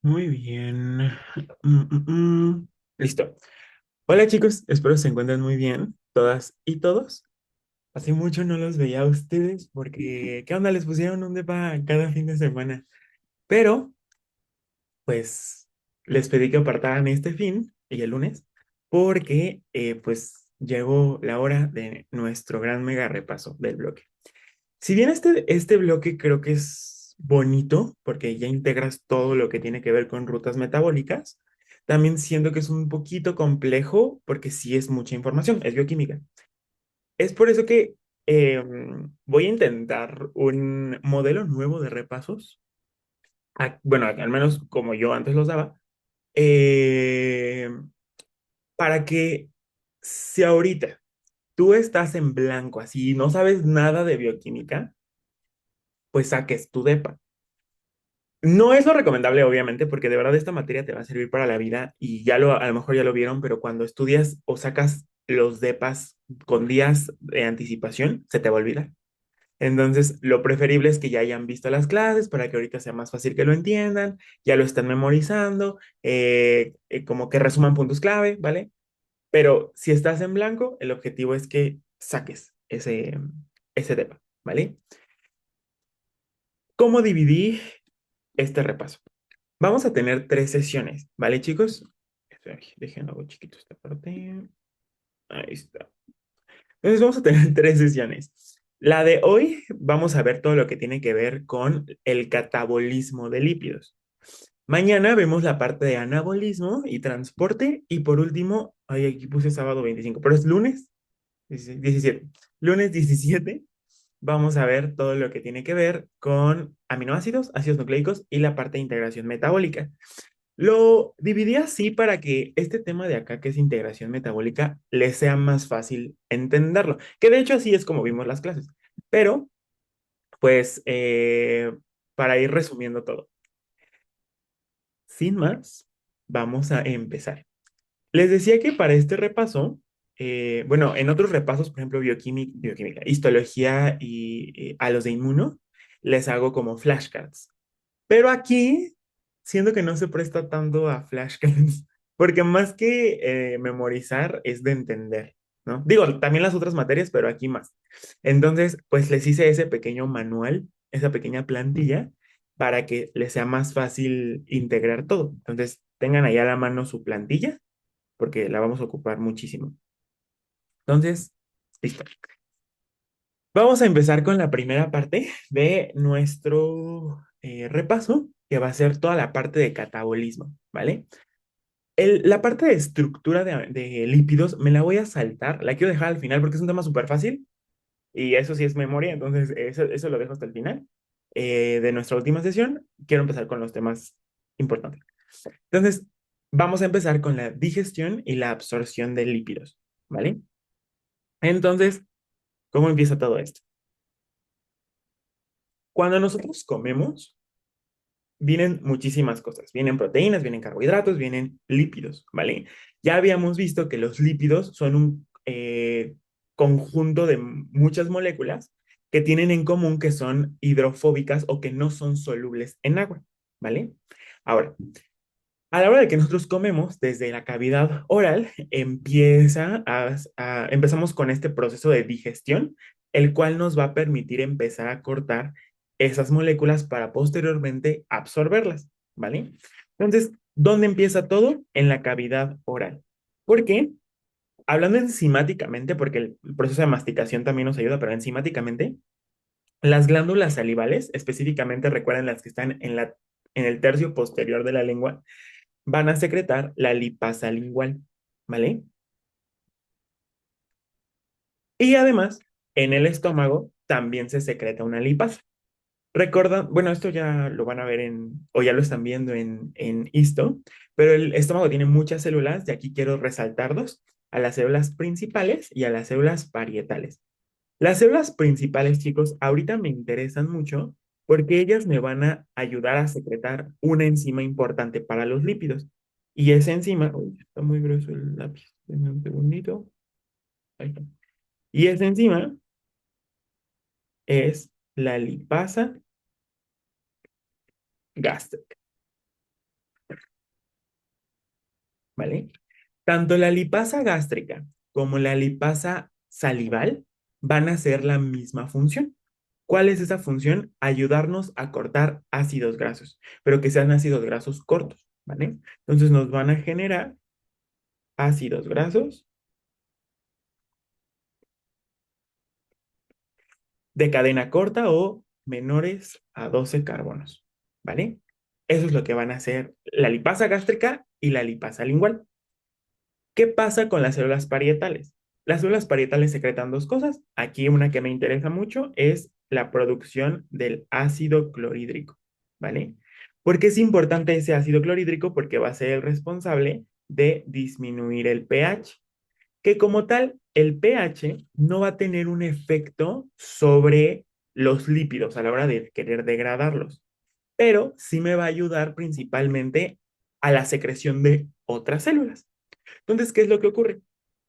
Muy bien. Listo. Hola chicos, espero se encuentren muy bien, todas y todos. Hace mucho no los veía a ustedes porque, ¿qué onda? Les pusieron un depa cada fin de semana. Pero, pues, les pedí que apartaran este fin y el lunes porque, pues, llegó la hora de nuestro gran mega repaso del bloque. Si bien este bloque creo que es bonito, porque ya integras todo lo que tiene que ver con rutas metabólicas, también siento que es un poquito complejo, porque sí es mucha información, es bioquímica. Es por eso que voy a intentar un modelo nuevo de repasos, bueno, al menos como yo antes los daba, eh, para que si ahorita tú estás en blanco, así no sabes nada de bioquímica, pues saques tu DEPA. No es lo recomendable, obviamente, porque de verdad esta materia te va a servir para la vida y a lo mejor ya lo vieron, pero cuando estudias o sacas los DEPAs con días de anticipación, se te va a olvidar. Entonces, lo preferible es que ya hayan visto las clases para que ahorita sea más fácil que lo entiendan, ya lo están memorizando, como que resuman puntos clave, ¿vale? Pero si estás en blanco, el objetivo es que saques ese DEPA, ¿vale? ¿Cómo dividí este repaso? Vamos a tener tres sesiones, ¿vale, chicos? Dejen algo chiquito esta parte. Ahí está. Entonces vamos a tener tres sesiones. La de hoy vamos a ver todo lo que tiene que ver con el catabolismo de lípidos. Mañana vemos la parte de anabolismo y transporte. Y por último, ay, aquí puse sábado 25, pero es lunes 17. Lunes 17 vamos a ver todo lo que tiene que ver con aminoácidos, ácidos nucleicos y la parte de integración metabólica. Lo dividí así para que este tema de acá, que es integración metabólica, les sea más fácil entenderlo, que de hecho así es como vimos las clases. Pero, pues, para ir resumiendo todo, sin más, vamos a empezar. Les decía que para este repaso, bueno, en otros repasos, por ejemplo, bioquímica, histología y a los de inmuno, les hago como flashcards. Pero aquí siento que no se presta tanto a flashcards, porque más que memorizar es de entender, ¿no? Digo, también las otras materias, pero aquí más. Entonces, pues les hice ese pequeño manual, esa pequeña plantilla, para que les sea más fácil integrar todo. Entonces, tengan ahí a la mano su plantilla, porque la vamos a ocupar muchísimo. Entonces, listo. Vamos a empezar con la primera parte de nuestro repaso, que va a ser toda la parte de catabolismo, ¿vale? La parte de estructura de lípidos me la voy a saltar, la quiero dejar al final porque es un tema súper fácil y eso sí es memoria, entonces eso lo dejo hasta el final de nuestra última sesión. Quiero empezar con los temas importantes. Entonces, vamos a empezar con la digestión y la absorción de lípidos, ¿vale? Entonces, ¿cómo empieza todo esto? Cuando nosotros comemos, vienen muchísimas cosas. Vienen proteínas, vienen carbohidratos, vienen lípidos, ¿vale? Ya habíamos visto que los lípidos son un conjunto de muchas moléculas que tienen en común que son hidrofóbicas o que no son solubles en agua, ¿vale? Ahora, a la hora de que nosotros comemos, desde la cavidad oral, empezamos con este proceso de digestión, el cual nos va a permitir empezar a cortar esas moléculas para posteriormente absorberlas, ¿vale? Entonces, ¿dónde empieza todo? En la cavidad oral. ¿Por qué? Hablando enzimáticamente, porque el proceso de masticación también nos ayuda, pero enzimáticamente, las glándulas salivales, específicamente recuerden las que están en el tercio posterior de la lengua, van a secretar la lipasa lingual, ¿vale? Y además, en el estómago también se secreta una lipasa. Recuerdan, bueno, esto ya lo van a ver o ya lo están viendo en histo, pero el estómago tiene muchas células, y aquí quiero resaltar dos, a las células principales y a las células parietales. Las células principales, chicos, ahorita me interesan mucho porque ellas me van a ayudar a secretar una enzima importante para los lípidos. Y esa enzima, uy, está muy grueso el lápiz, denme un segundito. Ahí está. Y esa enzima es la lipasa gástrica. ¿vale? Tanto la lipasa gástrica como la lipasa salival van a hacer la misma función. ¿Cuál es esa función? Ayudarnos a cortar ácidos grasos, pero que sean ácidos grasos cortos, ¿vale? Entonces nos van a generar ácidos grasos de cadena corta o menores a 12 carbonos, ¿vale? Eso es lo que van a hacer la lipasa gástrica y la lipasa lingual. ¿Qué pasa con las células parietales? Las células parietales secretan dos cosas. Aquí una que me interesa mucho es la producción del ácido clorhídrico, ¿vale? ¿Por qué es importante ese ácido clorhídrico? Porque va a ser el responsable de disminuir el pH, que como tal, el pH no va a tener un efecto sobre los lípidos a la hora de querer degradarlos, pero sí me va a ayudar principalmente a la secreción de otras células. Entonces, ¿qué es lo que ocurre?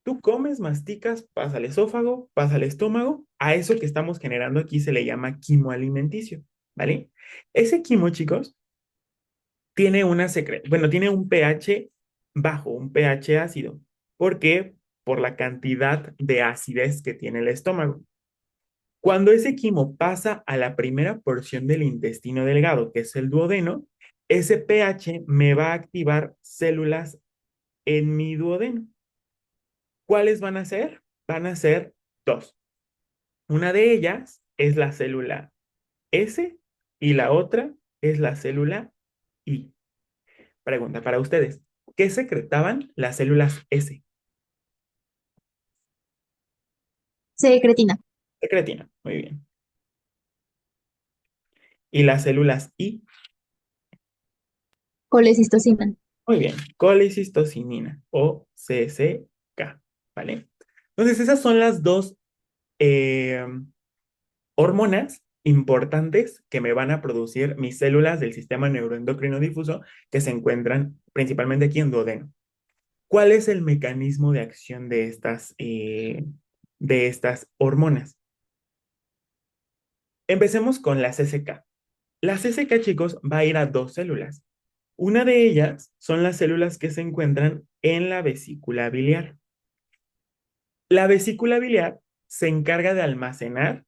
Tú comes, masticas, pasa al esófago, pasa al estómago. A eso que estamos generando aquí se le llama quimo alimenticio, ¿vale? Ese quimo, chicos, tiene bueno, tiene un pH bajo, un pH ácido. ¿Por qué? Por la cantidad de acidez que tiene el estómago. Cuando ese quimo pasa a la primera porción del intestino delgado, que es el duodeno, ese pH me va a activar células en mi duodeno. ¿Cuáles van a ser? Van a ser dos. Una de ellas es la célula S y la otra es la célula I. Pregunta para ustedes. ¿Qué secretaban las células S? Secretina, Secretina. Muy bien. ¿Y las células I? colecistocina. Muy bien. Colecistocinina o CCK. ¿Vale? Entonces, esas son las dos eh, hormonas importantes que me van a producir mis células del sistema neuroendocrino difuso que se encuentran principalmente aquí en duodeno. ¿Cuál es el mecanismo de acción de estas hormonas? Empecemos con la CCK. La CCK, chicos, va a ir a dos células. Una de ellas son las células que se encuentran en la vesícula biliar. La vesícula biliar se encarga de almacenar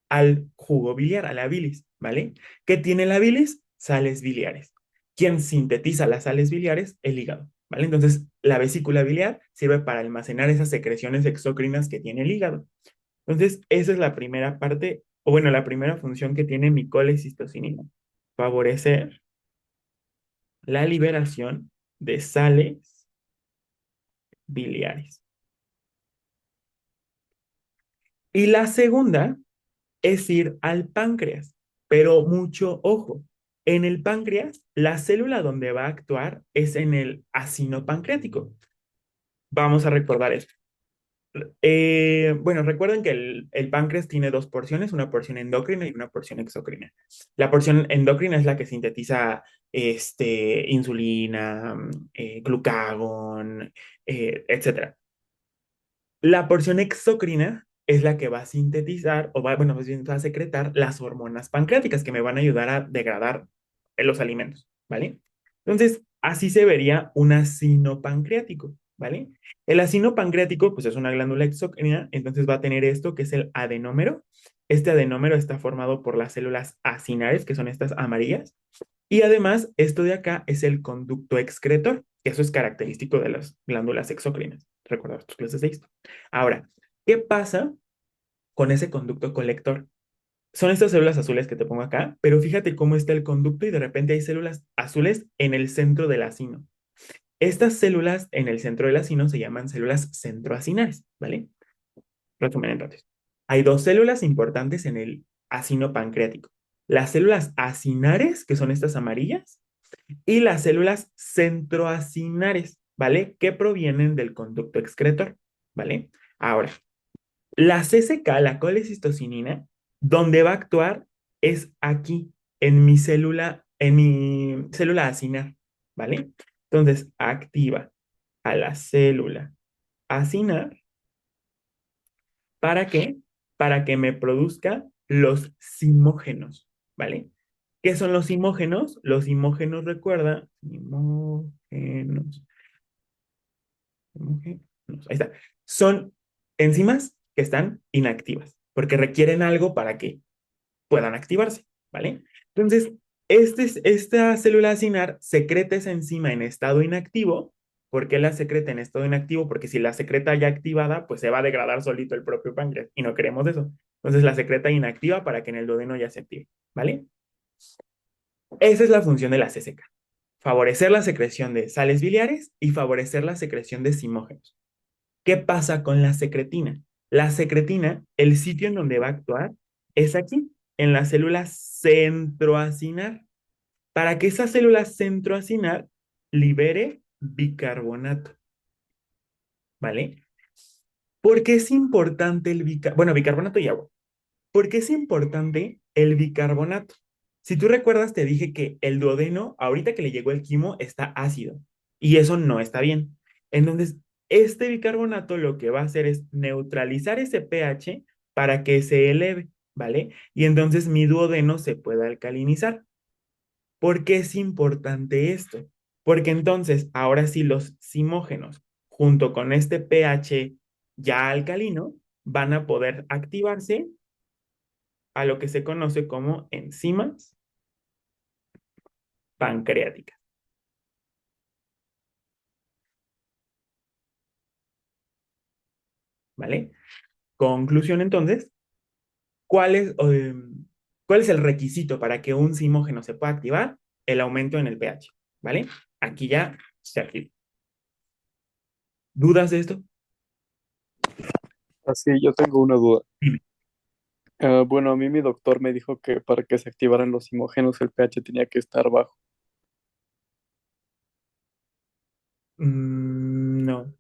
al jugo biliar, a la bilis, ¿vale? ¿Qué tiene la bilis? Sales biliares. ¿Quién sintetiza las sales biliares? El hígado, ¿vale? Entonces, la vesícula biliar sirve para almacenar esas secreciones exócrinas que tiene el hígado. Entonces, esa es la primera parte, o bueno, la primera función que tiene mi colecistocinina. Favorecer la liberación de sales biliares. Y la segunda es ir al páncreas, pero mucho ojo. En el páncreas, la célula donde va a actuar es en el ácido pancreático. Vamos a recordar esto. Bueno, recuerden que el páncreas tiene dos porciones, una porción endocrina y una porción exocrina. La porción endocrina es la que sintetiza insulina, glucagón, etcétera. La porción exocrina es la que va a sintetizar, o va, bueno, más bien va a secretar las hormonas pancreáticas que me van a ayudar a degradar los alimentos, ¿vale? Entonces, así se vería un acino pancreático, ¿vale? El acino pancreático, pues es una glándula exócrina, entonces va a tener esto que es el adenómero. Este adenómero está formado por las células acinares, que son estas amarillas, y además, esto de acá es el conducto excretor, que eso es característico de las glándulas exócrinas. Recuerda tus clases de esto. Ahora, ¿qué pasa con ese conducto colector? Son estas células azules que te pongo acá, pero fíjate cómo está el conducto y de repente hay células azules en el centro del acino. Estas células en el centro del acino se llaman células centroacinares, ¿vale? Resumen entonces. Hay dos células importantes en el acino pancreático. Las células acinares, que son estas amarillas, y las células centroacinares, ¿vale? Que provienen del conducto excretor, ¿vale? Ahora, la CCK, la colecistocinina, donde va a actuar es aquí, en mi célula acinar, ¿vale? Entonces, activa a la célula acinar, ¿para qué? Para que me produzca los simógenos, ¿vale? ¿Qué son los simógenos? Los simógenos, recuerda, simógenos. Ahí está. Son enzimas que están inactivas, porque requieren algo para que puedan activarse, ¿vale? Entonces, esta célula cinar secreta esa enzima en estado inactivo. ¿Por qué la secreta en estado inactivo? Porque si la secreta ya activada, pues se va a degradar solito el propio páncreas y no queremos eso. Entonces la secreta inactiva para que en el duodeno ya se active, ¿vale? Esa es la función de la CCK. Favorecer la secreción de sales biliares y favorecer la secreción de zimógenos. ¿Qué pasa con la secretina? La secretina, el sitio en donde va a actuar es aquí, en la célula centroacinar, para que esa célula centroacinar libere bicarbonato, ¿vale? ¿Por qué es importante el bicarbonato? Bueno, bicarbonato y agua. ¿Por qué es importante el bicarbonato? Si tú recuerdas, te dije que el duodeno, ahorita que le llegó el quimo, está ácido y eso no está bien. Entonces, este bicarbonato lo que va a hacer es neutralizar ese pH para que se eleve, ¿vale? Y entonces mi duodeno se pueda alcalinizar. ¿Por qué es importante esto? Porque entonces, ahora sí, los simógenos, junto con este pH ya alcalino, van a poder activarse a lo que se conoce como enzimas pancreáticas, ¿vale? Conclusión entonces, ¿cuál es, cuál es el requisito para que un simógeno se pueda activar? El aumento en el pH, ¿vale? Aquí ya se activa. ¿Dudas de esto? Así, yo tengo una duda. Dime. Bueno, a mí mi doctor me dijo que para que se activaran los simógenos el pH tenía que estar bajo. No.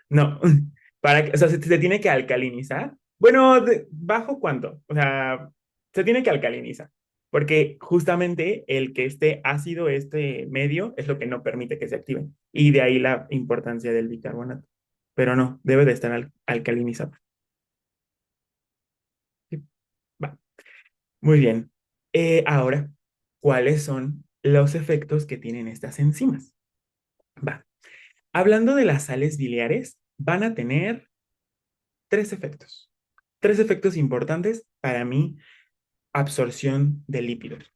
No. O sea, se tiene que alcalinizar. Bueno, ¿bajo cuánto? O sea, se tiene que alcalinizar. Porque justamente el que esté ácido, este medio, es lo que no permite que se activen. Y de ahí la importancia del bicarbonato. Pero no, debe de estar alcalinizado. Sí, va. Muy bien. Ahora, ¿cuáles son los efectos que tienen estas enzimas? Va. Hablando de las sales biliares, van a tener tres efectos. Tres efectos importantes para mi absorción de lípidos.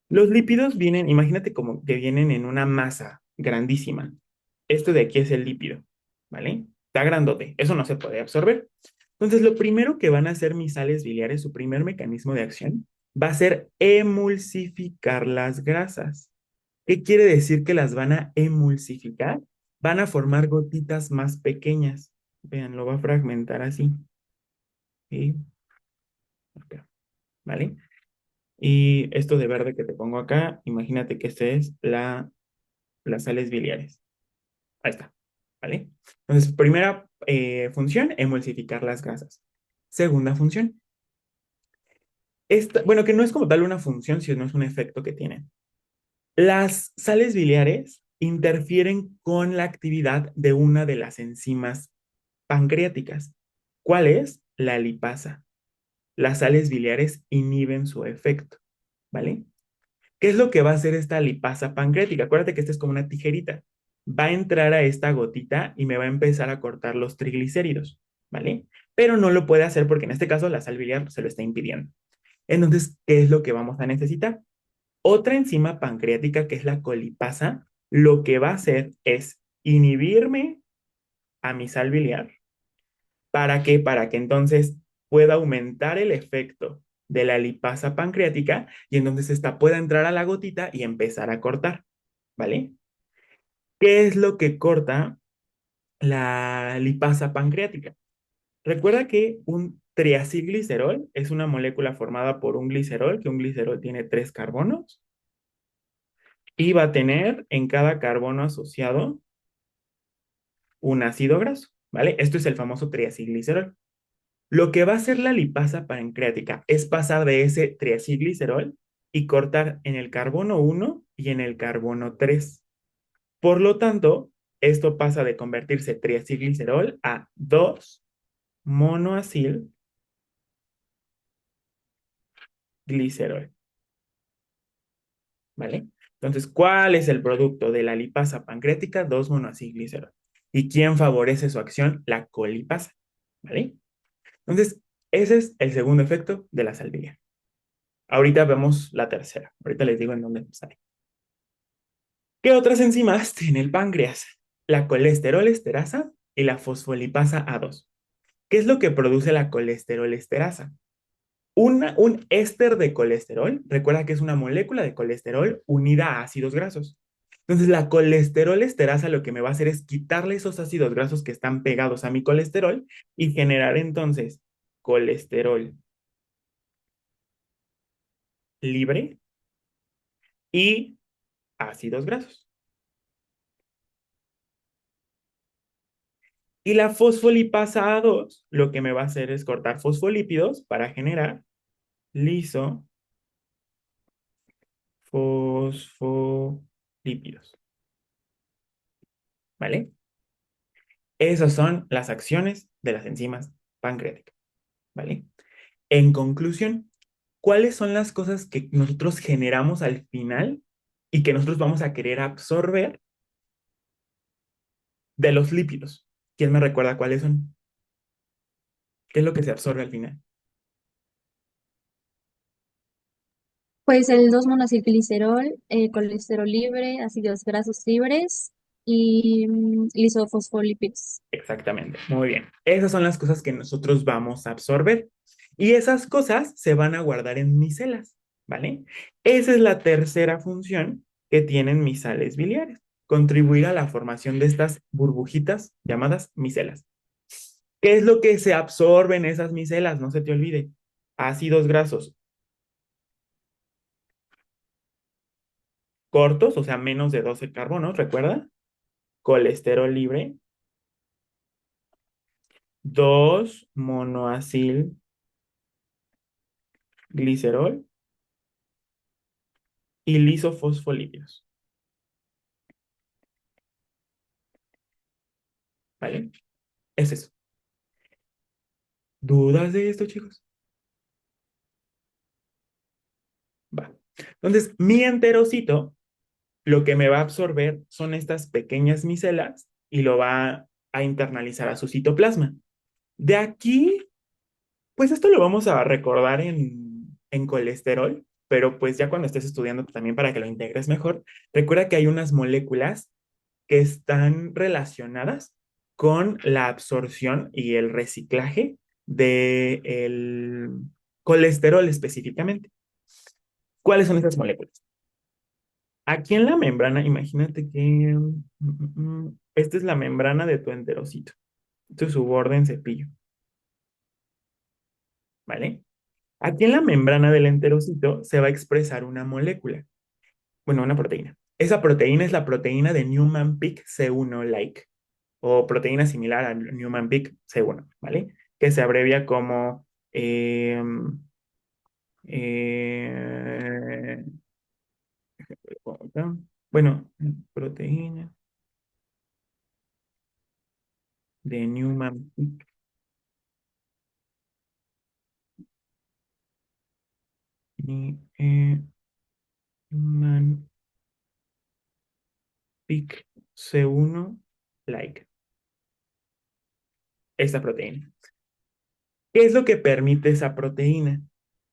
Los lípidos vienen, imagínate como que vienen en una masa grandísima. Esto de aquí es el lípido, ¿vale? Está grandote, eso no se puede absorber. Entonces, lo primero que van a hacer mis sales biliares, su primer mecanismo de acción, va a ser emulsificar las grasas. ¿Qué quiere decir que las van a emulsificar? Van a formar gotitas más pequeñas. Vean, lo va a fragmentar así. ¿Sí? Acá, ¿vale? Y esto de verde que te pongo acá, imagínate que este es las sales biliares. Ahí está, ¿vale? Entonces, primera función, emulsificar las grasas. Segunda función, bueno, que no es como tal una función, sino es un efecto que tienen. Las sales biliares interfieren con la actividad de una de las enzimas pancreáticas. ¿Cuál es? La lipasa. Las sales biliares inhiben su efecto, ¿vale? ¿Qué es lo que va a hacer esta lipasa pancreática? Acuérdate que esta es como una tijerita. Va a entrar a esta gotita y me va a empezar a cortar los triglicéridos, ¿vale? Pero no lo puede hacer porque en este caso la sal biliar se lo está impidiendo. Entonces, ¿qué es lo que vamos a necesitar? Otra enzima pancreática que es la colipasa, lo que va a hacer es inhibirme a mi sal biliar. ¿Para qué? Para que entonces pueda aumentar el efecto de la lipasa pancreática y entonces esta pueda entrar a la gotita y empezar a cortar, ¿vale? ¿Qué es lo que corta la lipasa pancreática? Recuerda que un triacilglicerol es una molécula formada por un glicerol, que un glicerol tiene tres carbonos y va a tener en cada carbono asociado un ácido graso, ¿vale? Esto es el famoso triacilglicerol. Lo que va a hacer la lipasa pancreática es pasar de ese triacilglicerol y cortar en el carbono 1 y en el carbono 3. Por lo tanto, esto pasa de convertirse triacilglicerol a 2-monoacilglicerol, ¿vale? Entonces, ¿cuál es el producto de la lipasa pancreática? 2-monoacilglicerol. ¿Y quién favorece su acción? La colipasa, ¿vale? Entonces, ese es el segundo efecto de la sal biliar. Ahorita vemos la tercera. Ahorita les digo en dónde sale. ¿Qué otras enzimas tiene el páncreas? La colesterol esterasa y la fosfolipasa A2. ¿Qué es lo que produce la colesterol esterasa? Un éster de colesterol, recuerda que es una molécula de colesterol unida a ácidos grasos. Entonces, la colesterol esterasa lo que me va a hacer es quitarle esos ácidos grasos que están pegados a mi colesterol y generar entonces colesterol libre y ácidos grasos. Y la fosfolipasa A2 lo que me va a hacer es cortar fosfolípidos para generar lisofosfolípidos. ¿Vale? Esas son las acciones de las enzimas pancreáticas. ¿Vale? En conclusión, ¿cuáles son las cosas que nosotros generamos al final y que nosotros vamos a querer absorber de los lípidos? ¿Quién me recuerda cuáles son? ¿Qué es lo que se absorbe al final? Pues el 2-monacilglicerol, colesterol libre, ácidos grasos libres y lisofosfolípidos. Exactamente, muy bien. Esas son las cosas que nosotros vamos a absorber y esas cosas se van a guardar en micelas, ¿vale? Esa es la tercera función que tienen mis sales biliares, contribuir a la formación de estas burbujitas llamadas micelas. ¿Qué es lo que se absorbe en esas micelas? No se te olvide. Ácidos grasos cortos, o sea, menos de 12 carbonos, ¿recuerda? Colesterol libre, 2-monoacilglicerol y lisofosfolípidos, ¿vale? Es eso. ¿Dudas de esto, chicos? Va. Entonces, mi enterocito lo que me va a absorber son estas pequeñas micelas y lo va a internalizar a su citoplasma. De aquí, pues esto lo vamos a recordar en colesterol, pero pues ya cuando estés estudiando también para que lo integres mejor, recuerda que hay unas moléculas que están relacionadas con la absorción y el reciclaje del colesterol específicamente. ¿Cuáles son esas moléculas? Aquí en la membrana, imagínate que esta es la membrana de tu enterocito. Esto es su borde en cepillo, ¿vale? Aquí en la membrana del enterocito se va a expresar una molécula, bueno, una proteína. Esa proteína es la proteína de Newman-Peak C1-like o proteína similar a Newman-Peak C1, ¿vale? Que se abrevia como eh, eh, bueno, proteína de Newman-Peak. Newman-Peak C1 like, esta proteína. ¿Qué es lo que permite esa proteína?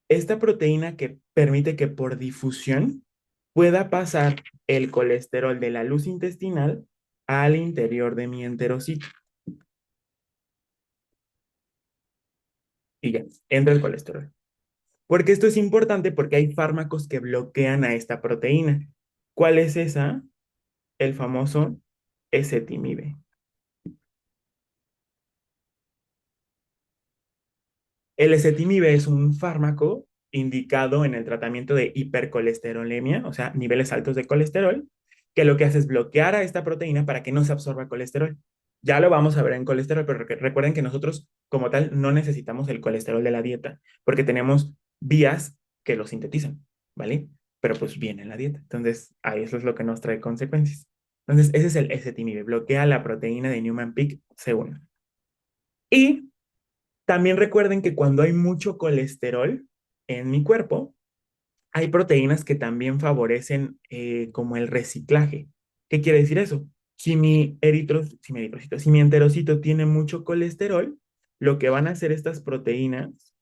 Esta proteína que permite que por difusión pueda pasar el colesterol de la luz intestinal al interior de mi enterocito. Y ya, entra el colesterol. Porque esto es importante porque hay fármacos que bloquean a esta proteína. ¿Cuál es esa? El famoso ezetimibe. El ezetimibe es un fármaco indicado en el tratamiento de hipercolesterolemia, o sea, niveles altos de colesterol, que lo que hace es bloquear a esta proteína para que no se absorba colesterol. Ya lo vamos a ver en colesterol, pero recuerden que nosotros como tal no necesitamos el colesterol de la dieta, porque tenemos vías que lo sintetizan, ¿vale? Pero pues viene en la dieta. Entonces, ahí eso es lo que nos trae consecuencias. Entonces, ese es el ezetimibe, bloquea la proteína de Newman-Peak C1. Y también recuerden que cuando hay mucho colesterol en mi cuerpo, hay proteínas que también favorecen como el reciclaje. ¿Qué quiere decir eso? Si mi enterocito tiene mucho colesterol, lo que van a hacer estas proteínas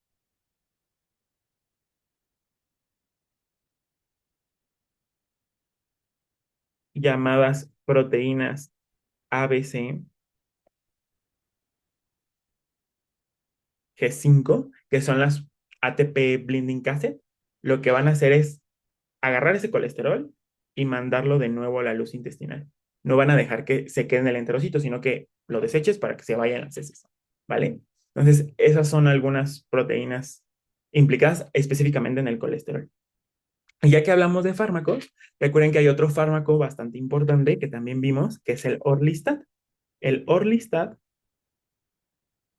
llamadas proteínas ABC G5, que son las ATP Binding Cassette, lo que van a hacer es agarrar ese colesterol y mandarlo de nuevo a la luz intestinal. No van a dejar que se quede en el enterocito, sino que lo deseches para que se vayan las heces, ¿vale? Entonces, esas son algunas proteínas implicadas específicamente en el colesterol. Y ya que hablamos de fármacos, recuerden que hay otro fármaco bastante importante que también vimos, que es el Orlistat. El Orlistat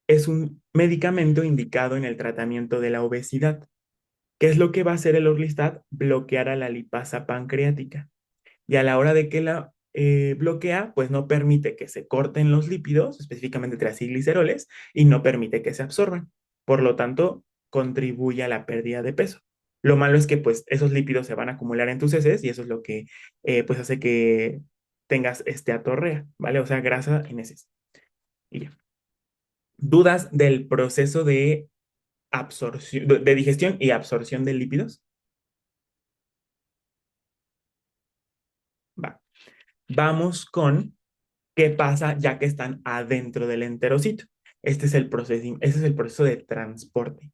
es un medicamento indicado en el tratamiento de la obesidad. ¿Qué es lo que va a hacer el Orlistat? Bloquear a la lipasa pancreática. Y a la hora de que la bloquea, pues no permite que se corten los lípidos, específicamente triacilgliceroles, y no permite que se absorban. Por lo tanto, contribuye a la pérdida de peso. Lo malo es que pues esos lípidos se van a acumular en tus heces y eso es lo que pues hace que tengas atorrea, ¿vale? O sea, grasa en heces. Y ya. ¿Dudas del proceso de absorción, de digestión y absorción de lípidos? Va. Vamos con qué pasa ya que están adentro del enterocito. Este es el proceso de transporte.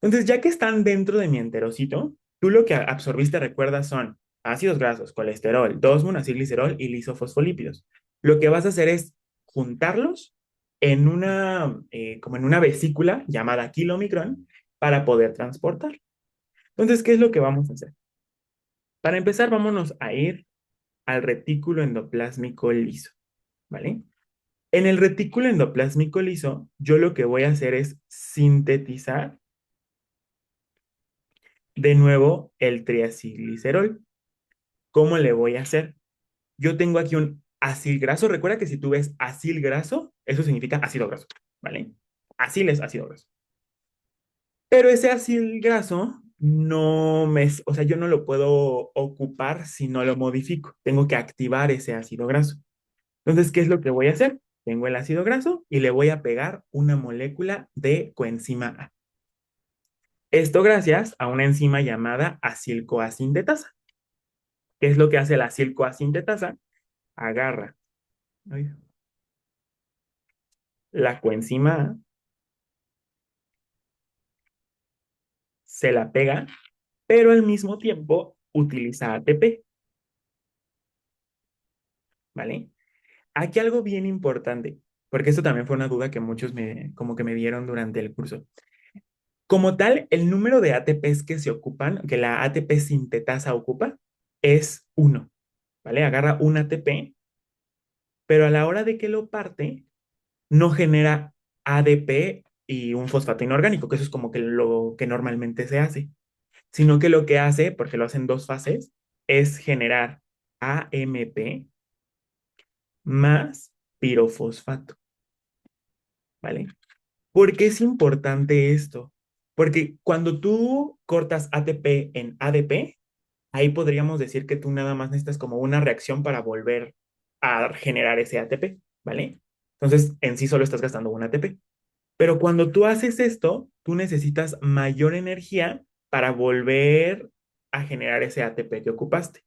Entonces, ya que están dentro de mi enterocito, tú lo que absorbiste, recuerda, son ácidos grasos, colesterol, 2-monacilglicerol y lisofosfolípidos. Lo que vas a hacer es juntarlos en como en una vesícula llamada kilomicrón para poder transportar. Entonces, ¿qué es lo que vamos a hacer? Para empezar, vámonos a ir al retículo endoplásmico liso, ¿vale? En el retículo endoplásmico liso, yo lo que voy a hacer es sintetizar de nuevo el triacilglicerol. ¿Cómo le voy a hacer? Yo tengo aquí un acil graso. Recuerda que si tú ves acil graso, eso significa ácido graso, ¿vale? Acil es ácido graso. Pero ese acil graso o sea, yo no lo puedo ocupar si no lo modifico. Tengo que activar ese ácido graso. Entonces, ¿qué es lo que voy a hacer? Tengo el ácido graso y le voy a pegar una molécula de coenzima A. Esto gracias a una enzima llamada acilcoacintetasa. ¿Qué es lo que hace la acilcoacintetasa? Agarra, ay, la coenzima A, se la pega, pero al mismo tiempo utiliza ATP, ¿vale? Aquí algo bien importante, porque esto también fue una duda que muchos como que me dieron durante el curso. Como tal, el número de ATPs que se ocupan, que la ATP sintetasa ocupa, es uno, ¿vale? Agarra un ATP, pero a la hora de que lo parte, no genera ADP y un fosfato inorgánico, que eso es como que lo que normalmente se hace, sino que lo que hace, porque lo hace en dos fases, es generar AMP más pirofosfato, ¿vale? ¿Por qué es importante esto? Porque cuando tú cortas ATP en ADP, ahí podríamos decir que tú nada más necesitas como una reacción para volver a generar ese ATP, ¿vale? Entonces, en sí solo estás gastando un ATP. Pero cuando tú haces esto, tú necesitas mayor energía para volver a generar ese ATP que ocupaste.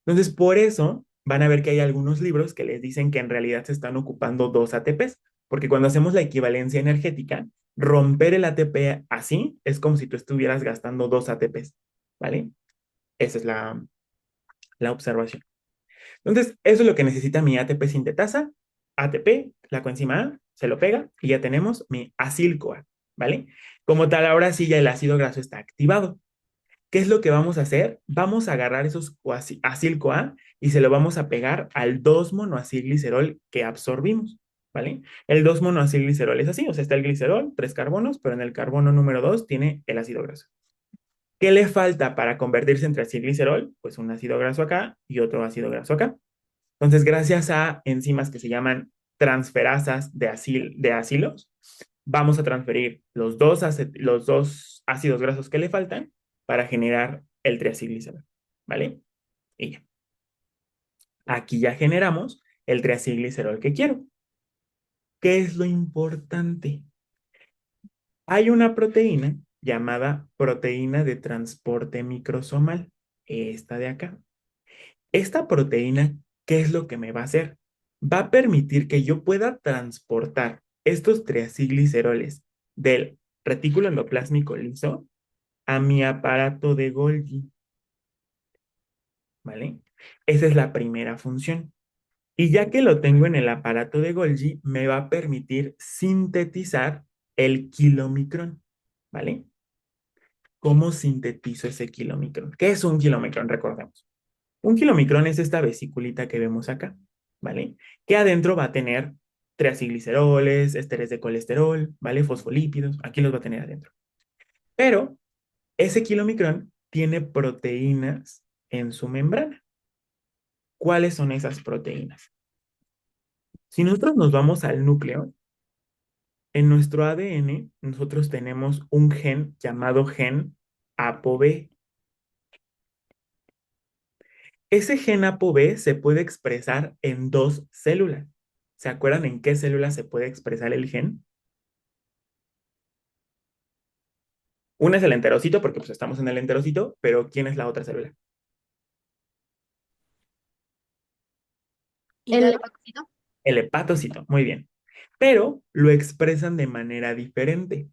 Entonces, por eso van a ver que hay algunos libros que les dicen que en realidad se están ocupando dos ATPs, porque cuando hacemos la equivalencia energética, romper el ATP así es como si tú estuvieras gastando dos ATPs, ¿vale? Esa es la observación. Entonces, eso es lo que necesita mi ATP sintetasa, ATP, la coenzima A, se lo pega y ya tenemos mi acil-CoA, ¿vale? Como tal, ahora sí ya el ácido graso está activado. ¿Qué es lo que vamos a hacer? Vamos a agarrar esos acil-CoA y se lo vamos a pegar al 2-monoacilglicerol que absorbimos, ¿vale? El 2-monoacilglicerol es así, o sea, está el glicerol, 3 carbonos, pero en el carbono número 2 tiene el ácido graso. ¿Qué le falta para convertirse en triacilglicerol? Pues un ácido graso acá y otro ácido graso acá. Entonces, gracias a enzimas que se llaman transferasas de acilos, vamos a transferir los dos ácidos grasos que le faltan para generar el triacilglicerol, ¿vale? Y ya. Aquí ya generamos el triacilglicerol que quiero. ¿Qué es lo importante? Hay una proteína llamada proteína de transporte microsomal, esta de acá. Esta proteína, ¿qué es lo que me va a hacer? Va a permitir que yo pueda transportar estos triacilgliceroles del retículo endoplásmico liso a mi aparato de Golgi, ¿vale? Esa es la primera función. Y ya que lo tengo en el aparato de Golgi, me va a permitir sintetizar el kilomicrón, ¿vale? ¿Cómo sintetizo ese kilomicrón? ¿Qué es un kilomicrón? Recordemos. Un kilomicrón es esta vesiculita que vemos acá, ¿vale? Que adentro va a tener triacilgliceroles, ésteres de colesterol, ¿vale? Fosfolípidos, aquí los va a tener adentro. Pero ese kilomicrón tiene proteínas en su membrana. ¿Cuáles son esas proteínas? Si nosotros nos vamos al núcleo, en nuestro ADN nosotros tenemos un gen llamado gen ApoB. Ese gen ApoB se puede expresar en dos células. ¿Se acuerdan en qué célula se puede expresar el gen? Una es el enterocito, porque pues estamos en el enterocito, pero ¿quién es la otra célula? El hepatocito. El hepatocito, muy bien. Pero lo expresan de manera diferente.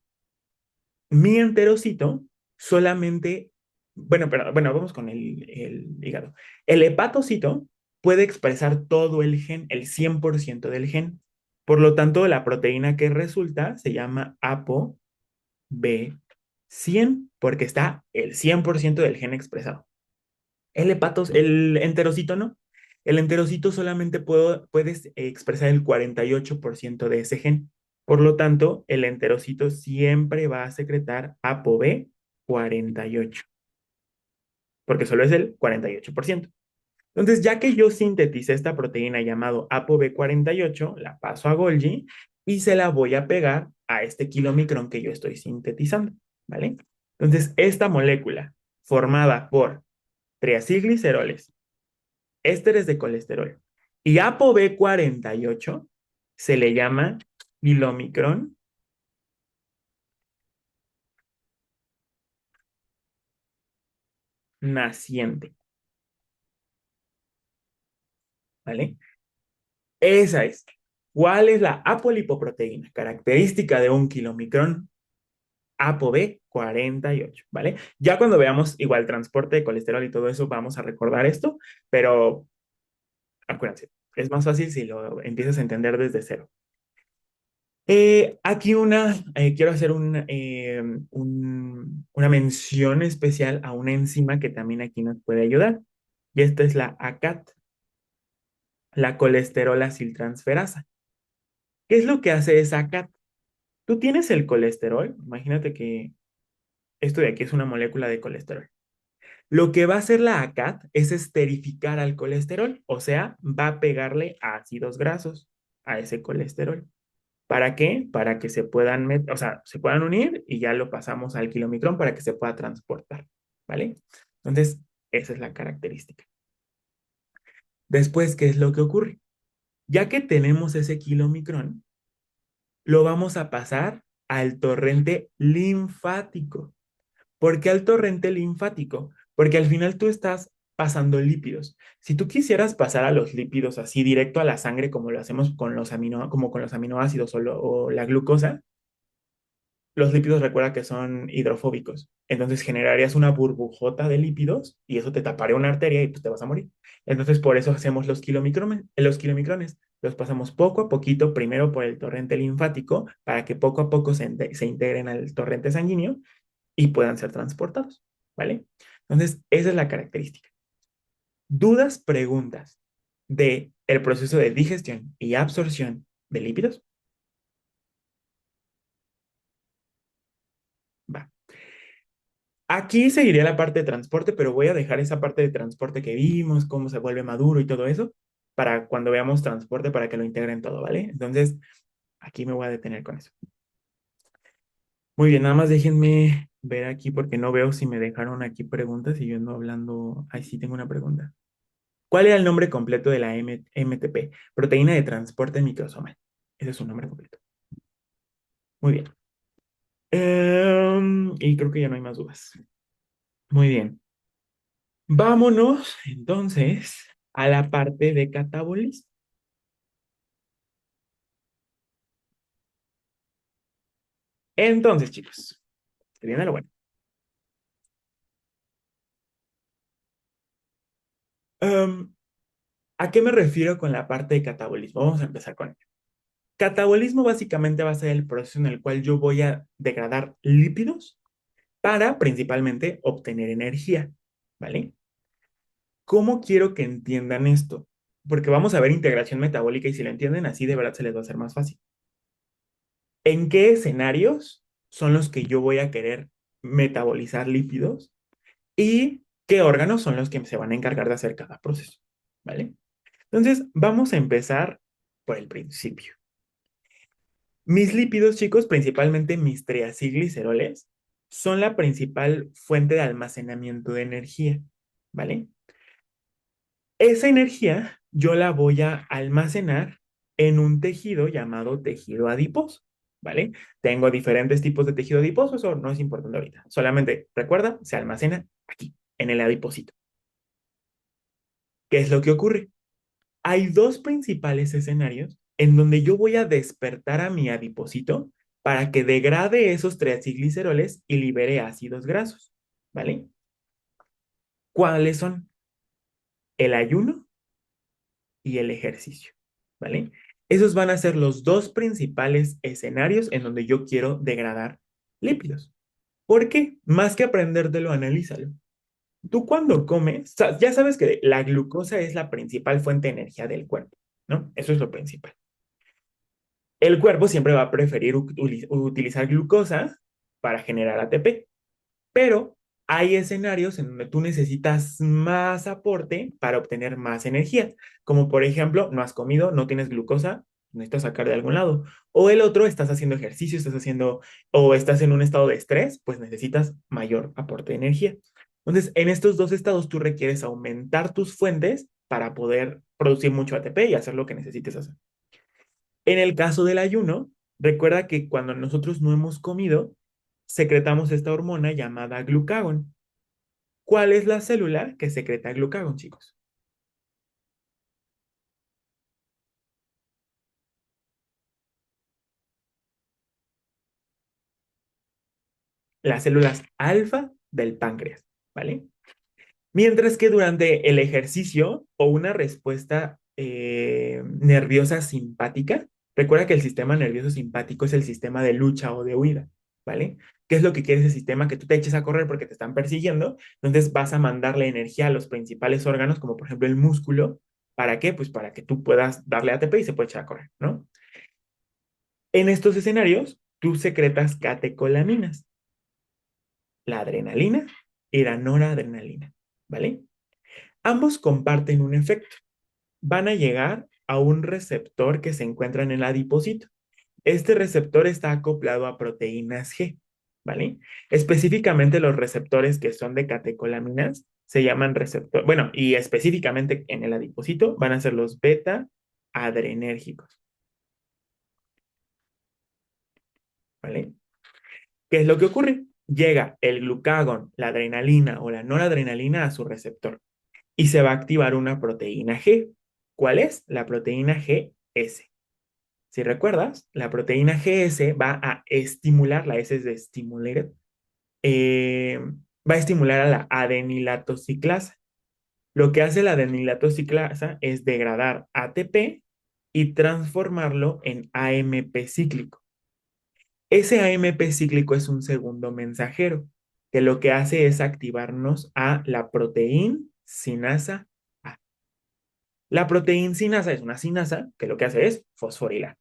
Mi enterocito solamente, bueno, vamos con el hígado. El hepatocito puede expresar todo el gen, el 100% del gen. Por lo tanto, la proteína que resulta se llama ApoB100, porque está el 100% del gen expresado. El enterocito no. El enterocito solamente puedes expresar el 48% de ese gen. Por lo tanto, el enterocito siempre va a secretar ApoB48, porque solo es el 48%. Entonces, ya que yo sinteticé esta proteína llamado ApoB48, la paso a Golgi y se la voy a pegar a este kilomicrón que yo estoy sintetizando, ¿vale? Entonces, esta molécula formada por triacilgliceroles, ésteres de colesterol y ApoB48 se le llama kilomicrón naciente, ¿vale? Esa es. ¿Cuál es la apolipoproteína? Característica de un kilomicrón ApoB48, ¿vale? Ya cuando veamos igual transporte de colesterol y todo eso, vamos a recordar esto, pero acuérdense, es más fácil si lo empiezas a entender desde cero. Aquí quiero hacer una mención especial a una enzima que también aquí nos puede ayudar. Y esta es la ACAT, la colesterol aciltransferasa. ¿Qué es lo que hace esa ACAT? Tú tienes el colesterol, imagínate que esto de aquí es una molécula de colesterol. Lo que va a hacer la ACAT es esterificar al colesterol, o sea, va a pegarle ácidos grasos a ese colesterol. ¿Para qué? Para que se puedan, o sea, se puedan unir y ya lo pasamos al kilomicrón para que se pueda transportar, ¿vale? Entonces, esa es la característica. Después, ¿qué es lo que ocurre? Ya que tenemos ese kilomicrón, lo vamos a pasar al torrente linfático. ¿Por qué al torrente linfático? Porque al final tú estás pasando lípidos. Si tú quisieras pasar a los lípidos así directo a la sangre como lo hacemos con como con los aminoácidos o la glucosa, los lípidos recuerda que son hidrofóbicos. Entonces generarías una burbujota de lípidos y eso te taparía una arteria y pues te vas a morir. Entonces por eso hacemos los kilomicrones. Los pasamos poco a poquito, primero por el torrente linfático, para que poco a poco se integren al torrente sanguíneo y puedan ser transportados, ¿vale? Entonces, esa es la característica. ¿Dudas, preguntas de el proceso de digestión y absorción de lípidos? Va. Aquí seguiría la parte de transporte, pero voy a dejar esa parte de transporte que vimos, cómo se vuelve maduro y todo eso, para cuando veamos transporte, para que lo integren todo, ¿vale? Entonces, aquí me voy a detener con eso. Muy bien, nada más déjenme ver aquí porque no veo si me dejaron aquí preguntas y yo ando hablando. Ay, sí, tengo una pregunta. ¿Cuál era el nombre completo de la MTP? Proteína de transporte microsomal. Ese es su nombre completo. Muy bien. Y creo que ya no hay más dudas. Muy bien. Vámonos entonces a la parte de catabolismo. Entonces, chicos, se viene lo bueno. Em, ¿A qué me refiero con la parte de catabolismo? Vamos a empezar con ello. Catabolismo básicamente va a ser el proceso en el cual yo voy a degradar lípidos para principalmente obtener energía, ¿vale? ¿Cómo quiero que entiendan esto? Porque vamos a ver integración metabólica y si lo entienden así, de verdad se les va a hacer más fácil. ¿En qué escenarios son los que yo voy a querer metabolizar lípidos y qué órganos son los que se van a encargar de hacer cada proceso? ¿Vale? Entonces, vamos a empezar por el principio. Mis lípidos, chicos, principalmente mis triacilgliceroles, son la principal fuente de almacenamiento de energía, ¿vale? Esa energía yo la voy a almacenar en un tejido llamado tejido adiposo, ¿vale? Tengo diferentes tipos de tejido adiposo, eso no es importante ahorita. Solamente recuerda, se almacena aquí, en el adipocito. ¿Qué es lo que ocurre? Hay dos principales escenarios en donde yo voy a despertar a mi adipocito para que degrade esos triacilgliceroles y libere ácidos grasos, ¿vale? ¿Cuáles son? El ayuno y el ejercicio, ¿vale? Esos van a ser los dos principales escenarios en donde yo quiero degradar lípidos. ¿Por qué? Más que aprendértelo, analízalo. Tú cuando comes, ya sabes que la glucosa es la principal fuente de energía del cuerpo, ¿no? Eso es lo principal. El cuerpo siempre va a preferir utilizar glucosa para generar ATP, pero hay escenarios en donde tú necesitas más aporte para obtener más energía, como por ejemplo, no has comido, no tienes glucosa, necesitas sacar de algún lado, o el otro, estás haciendo ejercicio, estás haciendo, o estás en un estado de estrés, pues necesitas mayor aporte de energía. Entonces, en estos dos estados tú requieres aumentar tus fuentes para poder producir mucho ATP y hacer lo que necesites hacer. En el caso del ayuno, recuerda que cuando nosotros no hemos comido, secretamos esta hormona llamada glucagón. ¿Cuál es la célula que secreta glucagón, chicos? Las células alfa del páncreas, ¿vale? Mientras que durante el ejercicio o una respuesta nerviosa simpática, recuerda que el sistema nervioso simpático es el sistema de lucha o de huida, ¿vale? ¿Qué es lo que quiere ese sistema? Que tú te eches a correr porque te están persiguiendo, entonces vas a mandarle energía a los principales órganos, como por ejemplo el músculo. ¿Para qué? Pues para que tú puedas darle ATP y se puede echar a correr, ¿no? En estos escenarios, tú secretas catecolaminas, la adrenalina y la noradrenalina, ¿vale? Ambos comparten un efecto. Van a llegar a un receptor que se encuentra en el adipocito. Este receptor está acoplado a proteínas G, ¿vale? Específicamente los receptores que son de catecolaminas se llaman receptor, bueno, y específicamente en el adipocito van a ser los beta adrenérgicos, ¿vale? ¿Qué es lo que ocurre? Llega el glucagón, la adrenalina o la noradrenalina a su receptor y se va a activar una proteína G. ¿Cuál es? La proteína GS. Si recuerdas, la proteína GS va a estimular, la S es de stimulated, eh, va a estimular a la adenilatociclasa. Lo que hace la adenilatociclasa es degradar ATP y transformarlo en AMP cíclico. Ese AMP cíclico es un segundo mensajero, que lo que hace es activarnos a la proteína sinasa A. La proteína sinasa es una sinasa que lo que hace es fosforilar.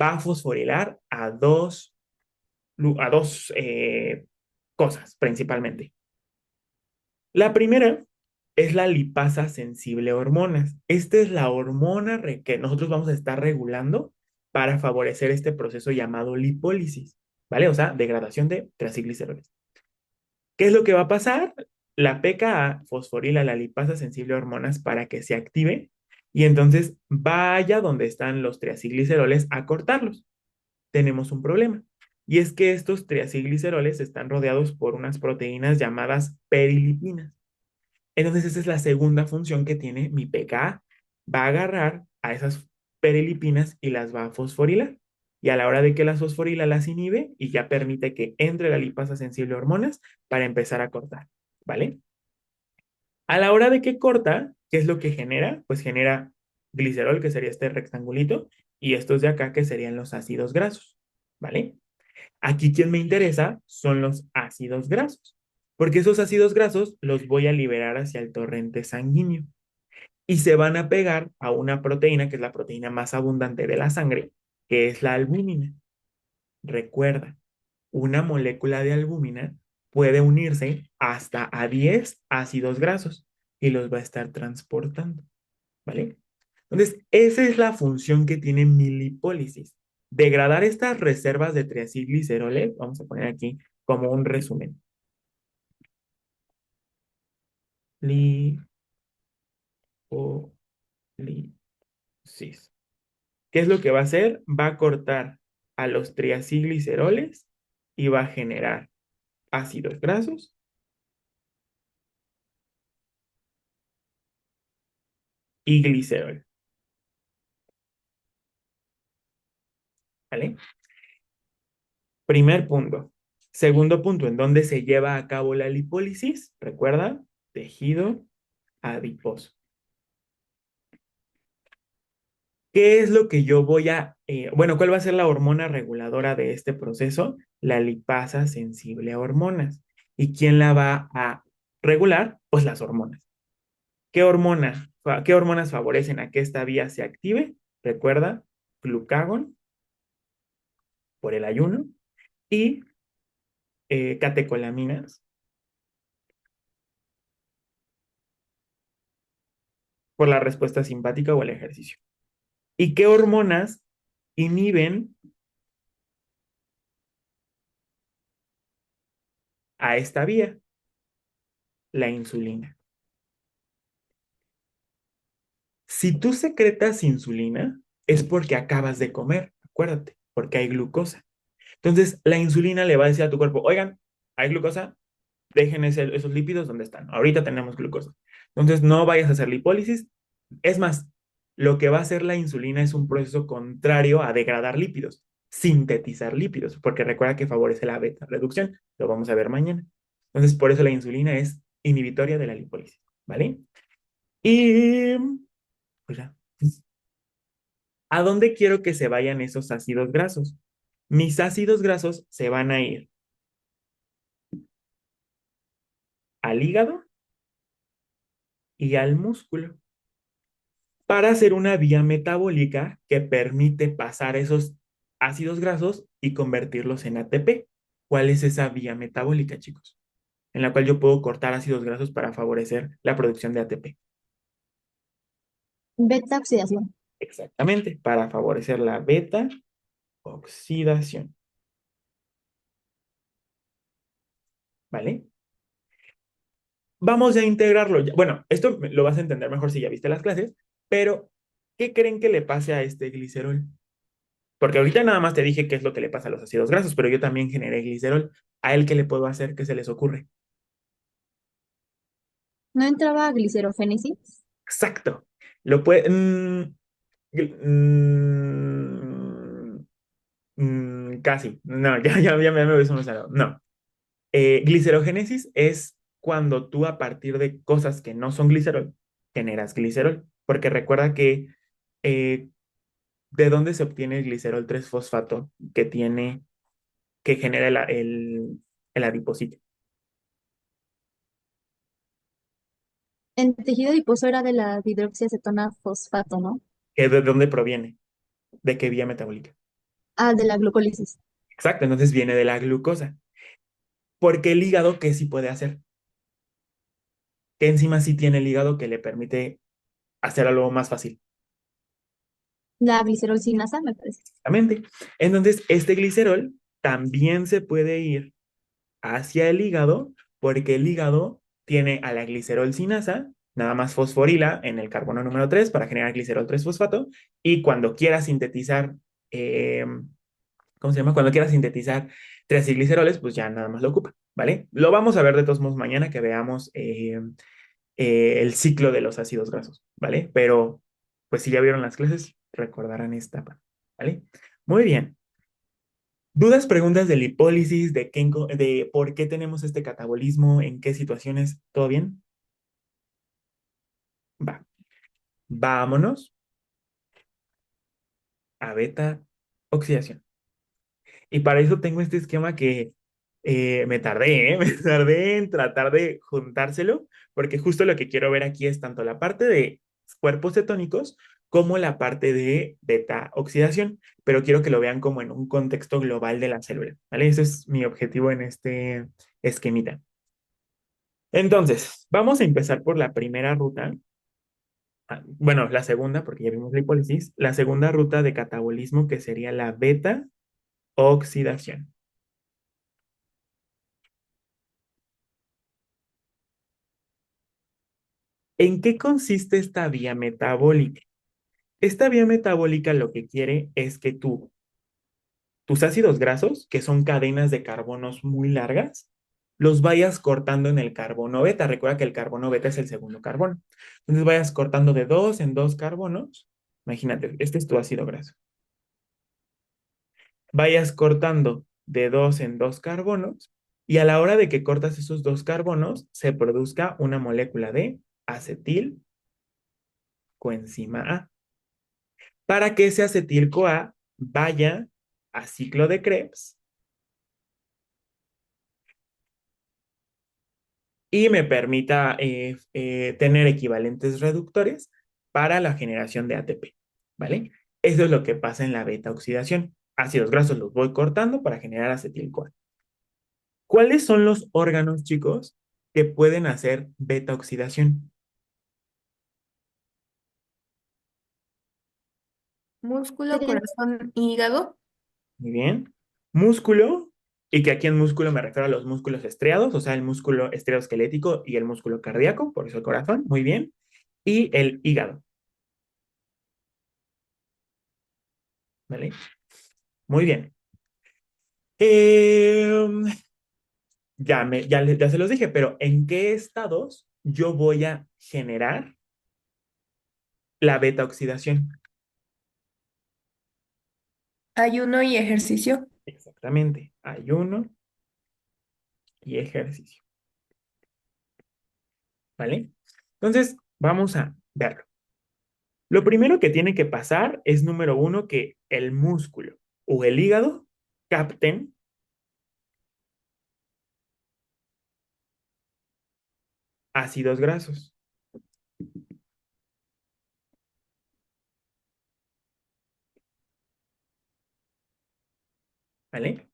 Va a fosforilar a dos cosas principalmente. La primera es la lipasa sensible hormonas. Esta es la hormona que nosotros vamos a estar regulando para favorecer este proceso llamado lipólisis, ¿vale? O sea, degradación de triglicéridos. ¿Qué es lo que va a pasar? la PKA fosforila la lipasa sensible a hormonas para que se active y entonces vaya donde están los triacilgliceroles a cortarlos. Tenemos un problema. Y es que estos triacilgliceroles están rodeados por unas proteínas llamadas perilipinas. Entonces esa es la segunda función que tiene mi PKA. Va a agarrar a esas perilipinas y las va a fosforilar. Y a la hora de que las fosforila las inhibe y ya permite que entre la lipasa sensible a hormonas para empezar a cortar. ¿Vale? A la hora de que corta, ¿qué es lo que genera? Pues genera glicerol, que sería este rectangulito, y estos de acá, que serían los ácidos grasos. ¿Vale? Aquí quien me interesa son los ácidos grasos, porque esos ácidos grasos los voy a liberar hacia el torrente sanguíneo y se van a pegar a una proteína que es la proteína más abundante de la sangre, que es la albúmina. Recuerda, una molécula de albúmina puede unirse hasta a 10 ácidos grasos y los va a estar transportando, ¿vale? Entonces, esa es la función que tiene mi lipólisis. Degradar estas reservas de triacilgliceroles, vamos a poner aquí como un resumen. Lipólisis. ¿Qué es lo que va a hacer? Va a cortar a los triacilgliceroles y va a generar ácidos grasos y glicerol, ¿vale? Primer punto. Segundo punto, ¿en dónde se lleva a cabo la lipólisis? Recuerda, tejido adiposo. ¿Qué es lo que yo voy a, bueno, cuál va a ser la hormona reguladora de este proceso? La lipasa sensible a hormonas. ¿Y quién la va a regular? Pues las hormonas. ¿Qué hormonas favorecen a que esta vía se active? Recuerda, glucagón por el ayuno y catecolaminas por la respuesta simpática o el ejercicio. ¿Y qué hormonas inhiben a esta vía? La insulina. Si tú secretas insulina, es porque acabas de comer, acuérdate, porque hay glucosa. Entonces, la insulina le va a decir a tu cuerpo, oigan, hay glucosa, dejen esos lípidos donde están. Ahorita tenemos glucosa. Entonces, no vayas a hacer lipólisis. Es más, lo que va a hacer la insulina es un proceso contrario a degradar lípidos, sintetizar lípidos, porque recuerda que favorece la beta reducción. Lo vamos a ver mañana. Entonces, por eso la insulina es inhibitoria de la lipólisis, ¿vale? Y pues ya. ¿A dónde quiero que se vayan esos ácidos grasos? Mis ácidos grasos se van a ir al hígado y al músculo para hacer una vía metabólica que permite pasar esos ácidos grasos y convertirlos en ATP. ¿Cuál es esa vía metabólica, chicos? En la cual yo puedo cortar ácidos grasos para favorecer la producción de ATP. Beta oxidación. Exactamente, para favorecer la beta oxidación. ¿Vale? Vamos a integrarlo. Bueno, esto lo vas a entender mejor si ya viste las clases, pero ¿qué creen que le pase a este glicerol? Porque ahorita nada más te dije qué es lo que le pasa a los ácidos grasos, pero yo también generé glicerol. ¿A él qué le puedo hacer? ¿Qué se les ocurre? ¿No entraba glicerogénesis? Exacto. Lo puede... casi. No, ya me habéis emocionado. No. Glicerogénesis es cuando tú a partir de cosas que no son glicerol, generas glicerol. Porque recuerda que eh, ¿de dónde se obtiene el glicerol 3-fosfato que genera el adiposito? En tejido adiposo era de la hidroxiacetona fosfato, ¿no? ¿De dónde proviene? ¿De qué vía metabólica? Ah, de la glucólisis. Exacto, entonces viene de la glucosa. Porque el hígado, ¿qué sí puede hacer? ¿Qué enzima sí tiene el hígado que le permite hacer algo más fácil? La glicerolcinasa, me parece. Exactamente. Entonces, este glicerol también se puede ir hacia el hígado porque el hígado tiene a la glicerolcinasa, nada más fosforila en el carbono número 3 para generar glicerol 3-fosfato, y cuando quiera sintetizar, eh, ¿cómo se llama? Cuando quiera sintetizar triacilgliceroles, pues ya nada más lo ocupa, ¿vale? Lo vamos a ver de todos modos mañana que veamos el ciclo de los ácidos grasos, ¿vale? Pero, pues si ya vieron las clases, recordarán esta parte, ¿vale? Muy bien. ¿Dudas, preguntas de lipólisis, de por qué tenemos este catabolismo, en qué situaciones? ¿Todo bien? Va. Vámonos a beta oxidación. Y para eso tengo este esquema que me tardé, ¿eh? Me tardé en tratar de juntárselo, porque justo lo que quiero ver aquí es tanto la parte de cuerpos cetónicos como la parte de beta oxidación, pero quiero que lo vean como en un contexto global de la célula, ¿vale? Ese es mi objetivo en este esquemita. Entonces, vamos a empezar por la primera ruta. Bueno, la segunda, porque ya vimos la hipólisis, la segunda ruta de catabolismo que sería la beta oxidación. ¿En qué consiste esta vía metabólica? Esta vía metabólica lo que quiere es que tus ácidos grasos, que son cadenas de carbonos muy largas, los vayas cortando en el carbono beta. Recuerda que el carbono beta es el segundo carbono. Entonces vayas cortando de dos en dos carbonos. Imagínate, este es tu ácido graso. Vayas cortando de dos en dos carbonos y a la hora de que cortas esos dos carbonos, se produzca una molécula de acetil coenzima A. Para que ese acetil-CoA vaya a ciclo de Krebs y me permita tener equivalentes reductores para la generación de ATP, ¿vale? Eso es lo que pasa en la beta oxidación. Ácidos grasos los voy cortando para generar acetil-CoA. ¿Cuáles son los órganos, chicos, que pueden hacer beta oxidación? Músculo, Serían corazón, hígado. Muy bien. Músculo, y que aquí en músculo me refiero a los músculos estriados, o sea, el músculo estriado-esquelético y el músculo cardíaco, por eso el corazón, muy bien. Y el hígado, ¿vale? Muy bien. Eh, ya se los dije, pero ¿en qué estados yo voy a generar la beta oxidación? Ayuno y ejercicio. Exactamente, ayuno y ejercicio, ¿vale? Entonces, vamos a verlo. Lo primero que tiene que pasar es, número uno, que el músculo o el hígado capten ácidos grasos, ¿vale?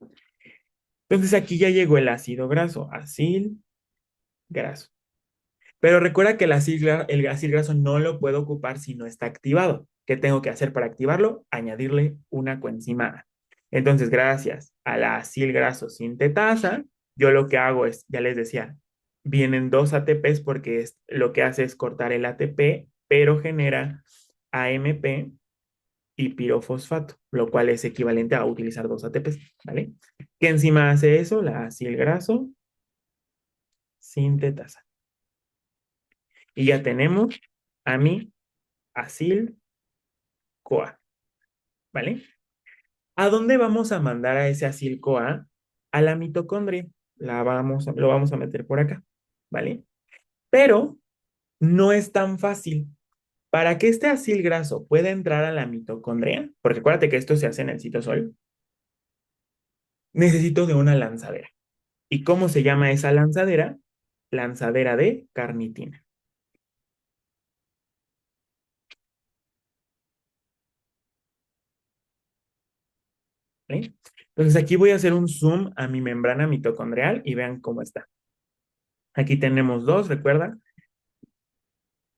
Entonces aquí ya llegó el ácido graso, acil graso. Pero recuerda que el ácido graso no lo puedo ocupar si no está activado. ¿Qué tengo que hacer para activarlo? Añadirle una coenzima A. Entonces, gracias a la acil graso sintetasa, yo lo que hago es, ya les decía, vienen dos ATPs porque lo que hace es cortar el ATP, pero genera AMP y pirofosfato, lo cual es equivalente a utilizar dos ATPs, ¿vale? ¿Qué enzima hace eso? La acil graso sintetasa. Y ya tenemos a mi acil-CoA, ¿vale? ¿A dónde vamos a mandar a ese acil-CoA? A la mitocondria. Lo vamos a meter por acá, ¿vale? Pero no es tan fácil. Para que este acil graso pueda entrar a la mitocondria, porque acuérdate que esto se hace en el citosol, necesito de una lanzadera. ¿Y cómo se llama esa lanzadera? Lanzadera de carnitina, ¿vale? Entonces aquí voy a hacer un zoom a mi membrana mitocondrial y vean cómo está. Aquí tenemos dos, recuerda.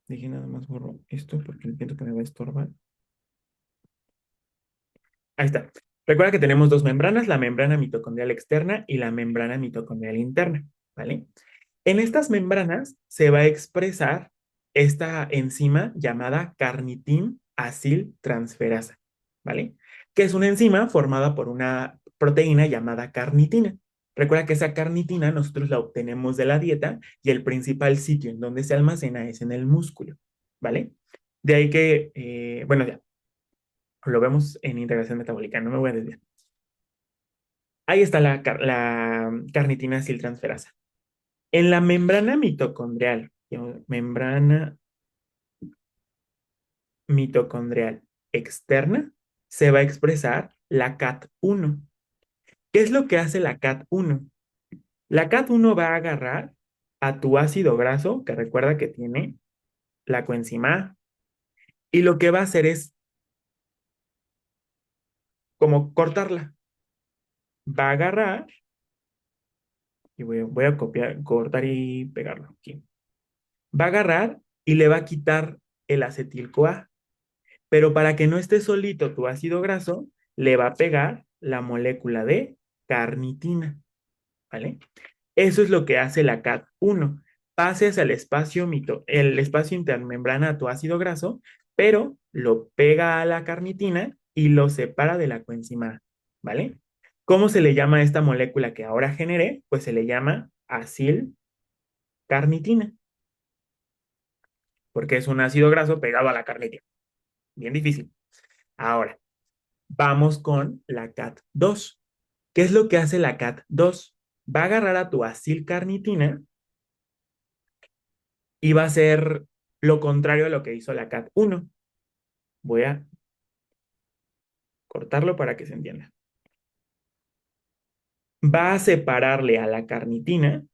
Dije nada más borro esto porque siento que me va a estorbar. Ahí está. Recuerda que tenemos dos membranas, la membrana mitocondrial externa y la membrana mitocondrial interna, ¿vale? En estas membranas se va a expresar esta enzima llamada carnitin aciltransferasa, ¿vale? Que es una enzima formada por una proteína llamada carnitina. Recuerda que esa carnitina nosotros la obtenemos de la dieta y el principal sitio en donde se almacena es en el músculo, ¿vale? De ahí que, bueno, ya, lo vemos en integración metabólica, no me voy a desviar. Ahí está la carnitina aciltransferasa. En la membrana mitocondrial, membrana mitocondrial externa, se va a expresar la CAT1. ¿Qué es lo que hace la CAT1? La CAT1 va a agarrar a tu ácido graso, que recuerda que tiene la coenzima A, y lo que va a hacer es como cortarla. Va a agarrar, y voy a copiar, cortar y pegarlo aquí. Va a agarrar y le va a quitar el acetil-CoA. Pero para que no esté solito tu ácido graso, le va a pegar la molécula de carnitina, ¿vale? Eso es lo que hace la CAT1. Pase hacia el espacio intermembrana a tu ácido graso, pero lo pega a la carnitina y lo separa de la coenzima A, ¿vale? ¿Cómo se le llama a esta molécula que ahora generé? Pues se le llama acilcarnitina, porque es un ácido graso pegado a la carnitina. Bien difícil. Ahora, vamos con la CAT2. ¿Qué es lo que hace la CAT2? Va a agarrar a tu acilcarnitina y va a hacer lo contrario a lo que hizo la CAT1. Voy a cortarlo para que se entienda. Va a separarle a la carnitina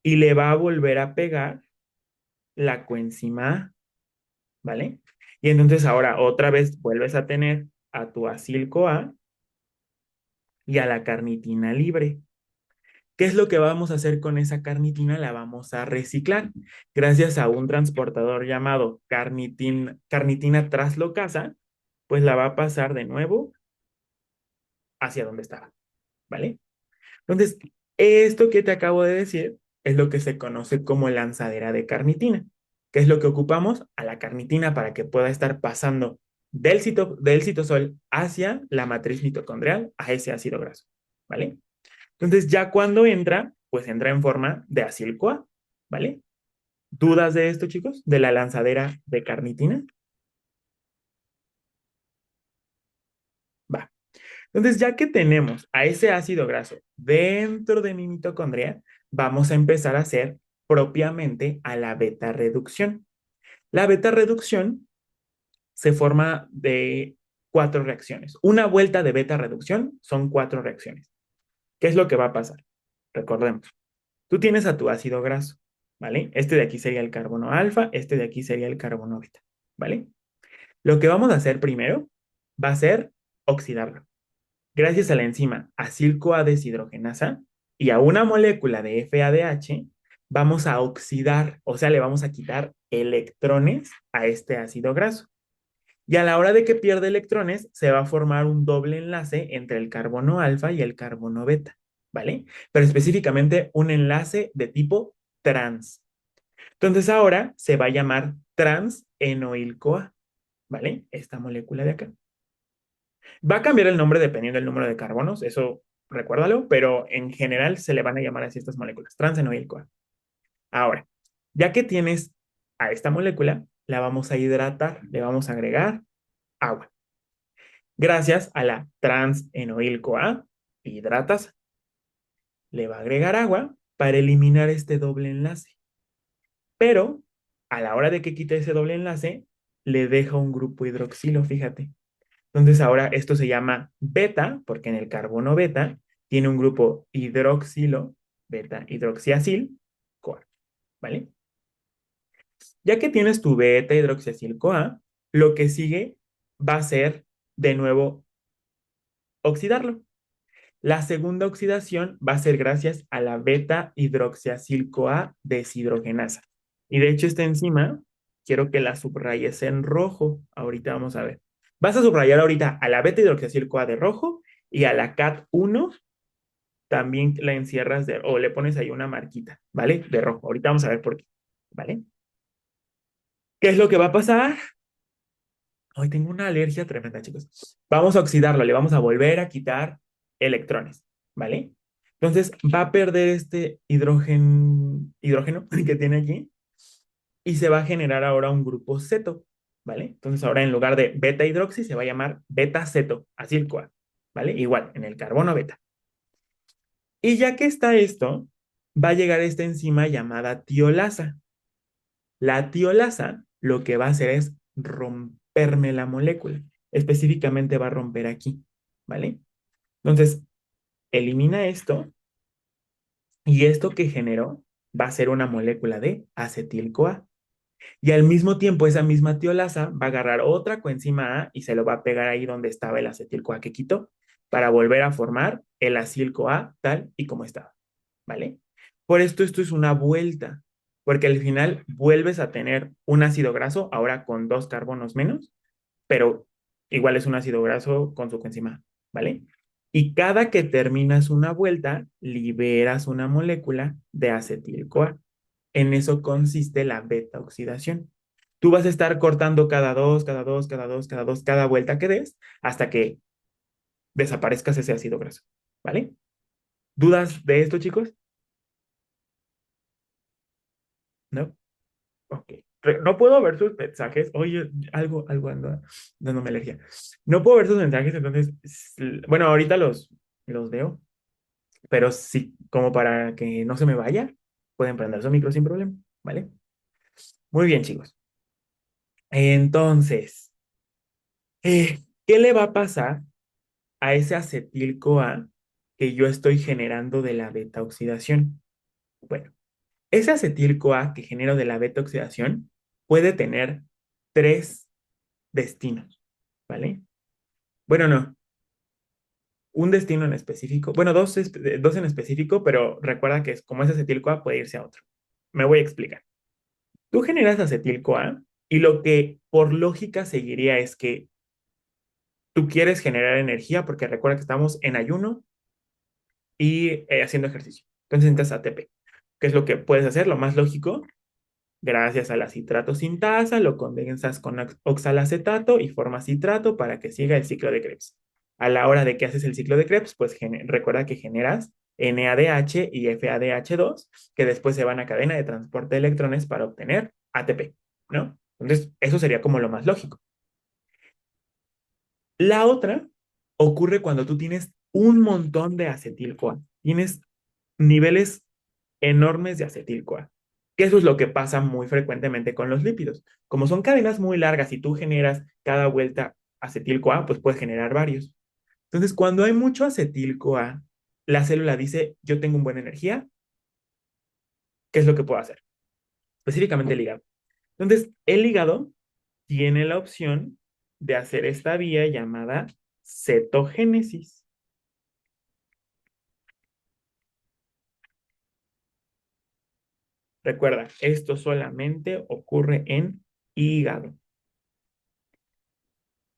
y le va a volver a pegar la coenzima A, ¿vale? Y entonces ahora otra vez vuelves a tener a tu acil-CoA y a la carnitina libre. ¿Qué es lo que vamos a hacer con esa carnitina? La vamos a reciclar gracias a un transportador llamado carnitina traslocasa, pues la va a pasar de nuevo hacia donde estaba, ¿vale? Entonces, esto que te acabo de decir es lo que se conoce como lanzadera de carnitina. ¿Qué es lo que ocupamos? A la carnitina para que pueda estar pasando del citosol hacia la matriz mitocondrial, a ese ácido graso, ¿vale? Entonces, ya cuando entra, pues entra en forma de acil-CoA, ¿vale? ¿Dudas de esto, chicos? ¿De la lanzadera de carnitina? Va. Entonces, ya que tenemos a ese ácido graso dentro de mi mitocondria, vamos a empezar a hacer propiamente a la beta reducción. La beta reducción se forma de 4 reacciones. Una vuelta de beta reducción son 4 reacciones. ¿Qué es lo que va a pasar? Recordemos. Tú tienes a tu ácido graso, ¿vale? Este de aquí sería el carbono alfa, este de aquí sería el carbono beta, ¿vale? Lo que vamos a hacer primero va a ser oxidarlo. Gracias a la enzima acil-CoA deshidrogenasa y a una molécula de FADH, vamos a oxidar, o sea, le vamos a quitar electrones a este ácido graso. Y a la hora de que pierde electrones, se va a formar un doble enlace entre el carbono alfa y el carbono beta, ¿vale? Pero específicamente un enlace de tipo trans. Entonces ahora se va a llamar trans-enoil-CoA, ¿vale? Esta molécula de acá. Va a cambiar el nombre dependiendo del número de carbonos, eso recuérdalo, pero en general se le van a llamar así estas moléculas, trans-enoil-CoA. Ahora, ya que tienes a esta molécula, la vamos a hidratar, le vamos a agregar agua. Gracias a la trans-enoil-CoA, hidratas, le va a agregar agua para eliminar este doble enlace. Pero a la hora de que quite ese doble enlace, le deja un grupo hidroxilo, fíjate. Entonces ahora esto se llama beta, porque en el carbono beta tiene un grupo hidroxilo, beta hidroxiacil, CoA, ¿vale? Ya que tienes tu beta hidroxiacil CoA, lo que sigue va a ser de nuevo oxidarlo. La segunda oxidación va a ser gracias a la beta hidroxiacil-CoA deshidrogenasa. Y de hecho esta enzima, quiero que la subrayes en rojo. Ahorita vamos a ver. Vas a subrayar ahorita a la beta hidroxiacil-CoA de rojo y a la CAT1 también la encierras o le pones ahí una marquita, ¿vale? De rojo. Ahorita vamos a ver por qué, ¿vale? ¿Qué es lo que va a pasar? Hoy tengo una alergia tremenda, chicos. Vamos a oxidarlo, le vamos a volver a quitar electrones, ¿vale? Entonces va a perder este hidrógeno que tiene aquí y se va a generar ahora un grupo ceto, ¿vale? Entonces ahora en lugar de beta hidroxi se va a llamar beta ceto, acil-CoA, ¿vale? Igual, en el carbono beta. Y ya que está esto, va a llegar esta enzima llamada tiolasa. La tiolasa lo que va a hacer es romperme la molécula. Específicamente va a romper aquí, ¿vale? Entonces, elimina esto y esto que generó va a ser una molécula de acetil-CoA. Y al mismo tiempo, esa misma tiolasa va a agarrar otra coenzima A y se lo va a pegar ahí donde estaba el acetil-CoA que quitó para volver a formar el acil-CoA tal y como estaba, ¿vale? Por esto es una vuelta, porque al final vuelves a tener un ácido graso, ahora con dos carbonos menos, pero igual es un ácido graso con su coenzima A, ¿vale? Y cada que terminas una vuelta, liberas una molécula de acetil-CoA. En eso consiste la beta oxidación. Tú vas a estar cortando cada dos, cada dos, cada dos, cada dos, cada vuelta que des hasta que desaparezcas ese ácido graso, ¿vale? ¿Dudas de esto, chicos? ¿No? Ok. No puedo ver sus mensajes. Oye, algo anda dándome alergia. No puedo ver sus mensajes, entonces, bueno, ahorita los veo, pero sí, como para que no se me vaya, pueden prender su micro sin problema, ¿vale? Muy bien, chicos. Entonces, ¿qué le va a pasar a ese acetil-CoA que yo estoy generando de la beta oxidación? Bueno, ese acetil-CoA que genero de la beta oxidación puede tener tres destinos, ¿vale? Bueno, no, un destino en específico, bueno, dos en específico, pero recuerda que como es acetil-CoA puede irse a otro. Me voy a explicar. Tú generas acetil-CoA y lo que por lógica seguiría es que tú quieres generar energía porque recuerda que estamos en ayuno y haciendo ejercicio. Entonces necesitas ATP. ¿Qué es lo que puedes hacer? Lo más lógico, gracias a la citrato sintasa, lo condensas con oxalacetato y formas citrato para que siga el ciclo de Krebs. A la hora de que haces el ciclo de Krebs, pues recuerda que generas NADH y FADH2, que después se van a cadena de transporte de electrones para obtener ATP, ¿no? Entonces, eso sería como lo más lógico. La otra ocurre cuando tú tienes un montón de acetil-CoA. Tienes niveles enormes de acetil-CoA. Que eso es lo que pasa muy frecuentemente con los lípidos. Como son cadenas muy largas y tú generas cada vuelta acetil-CoA, pues puedes generar varios. Entonces, cuando hay mucho acetil-CoA, la célula dice, yo tengo una buena energía, ¿qué es lo que puedo hacer? Específicamente el hígado. Entonces, el hígado tiene la opción de hacer esta vía llamada cetogénesis. Recuerda, esto solamente ocurre en hígado.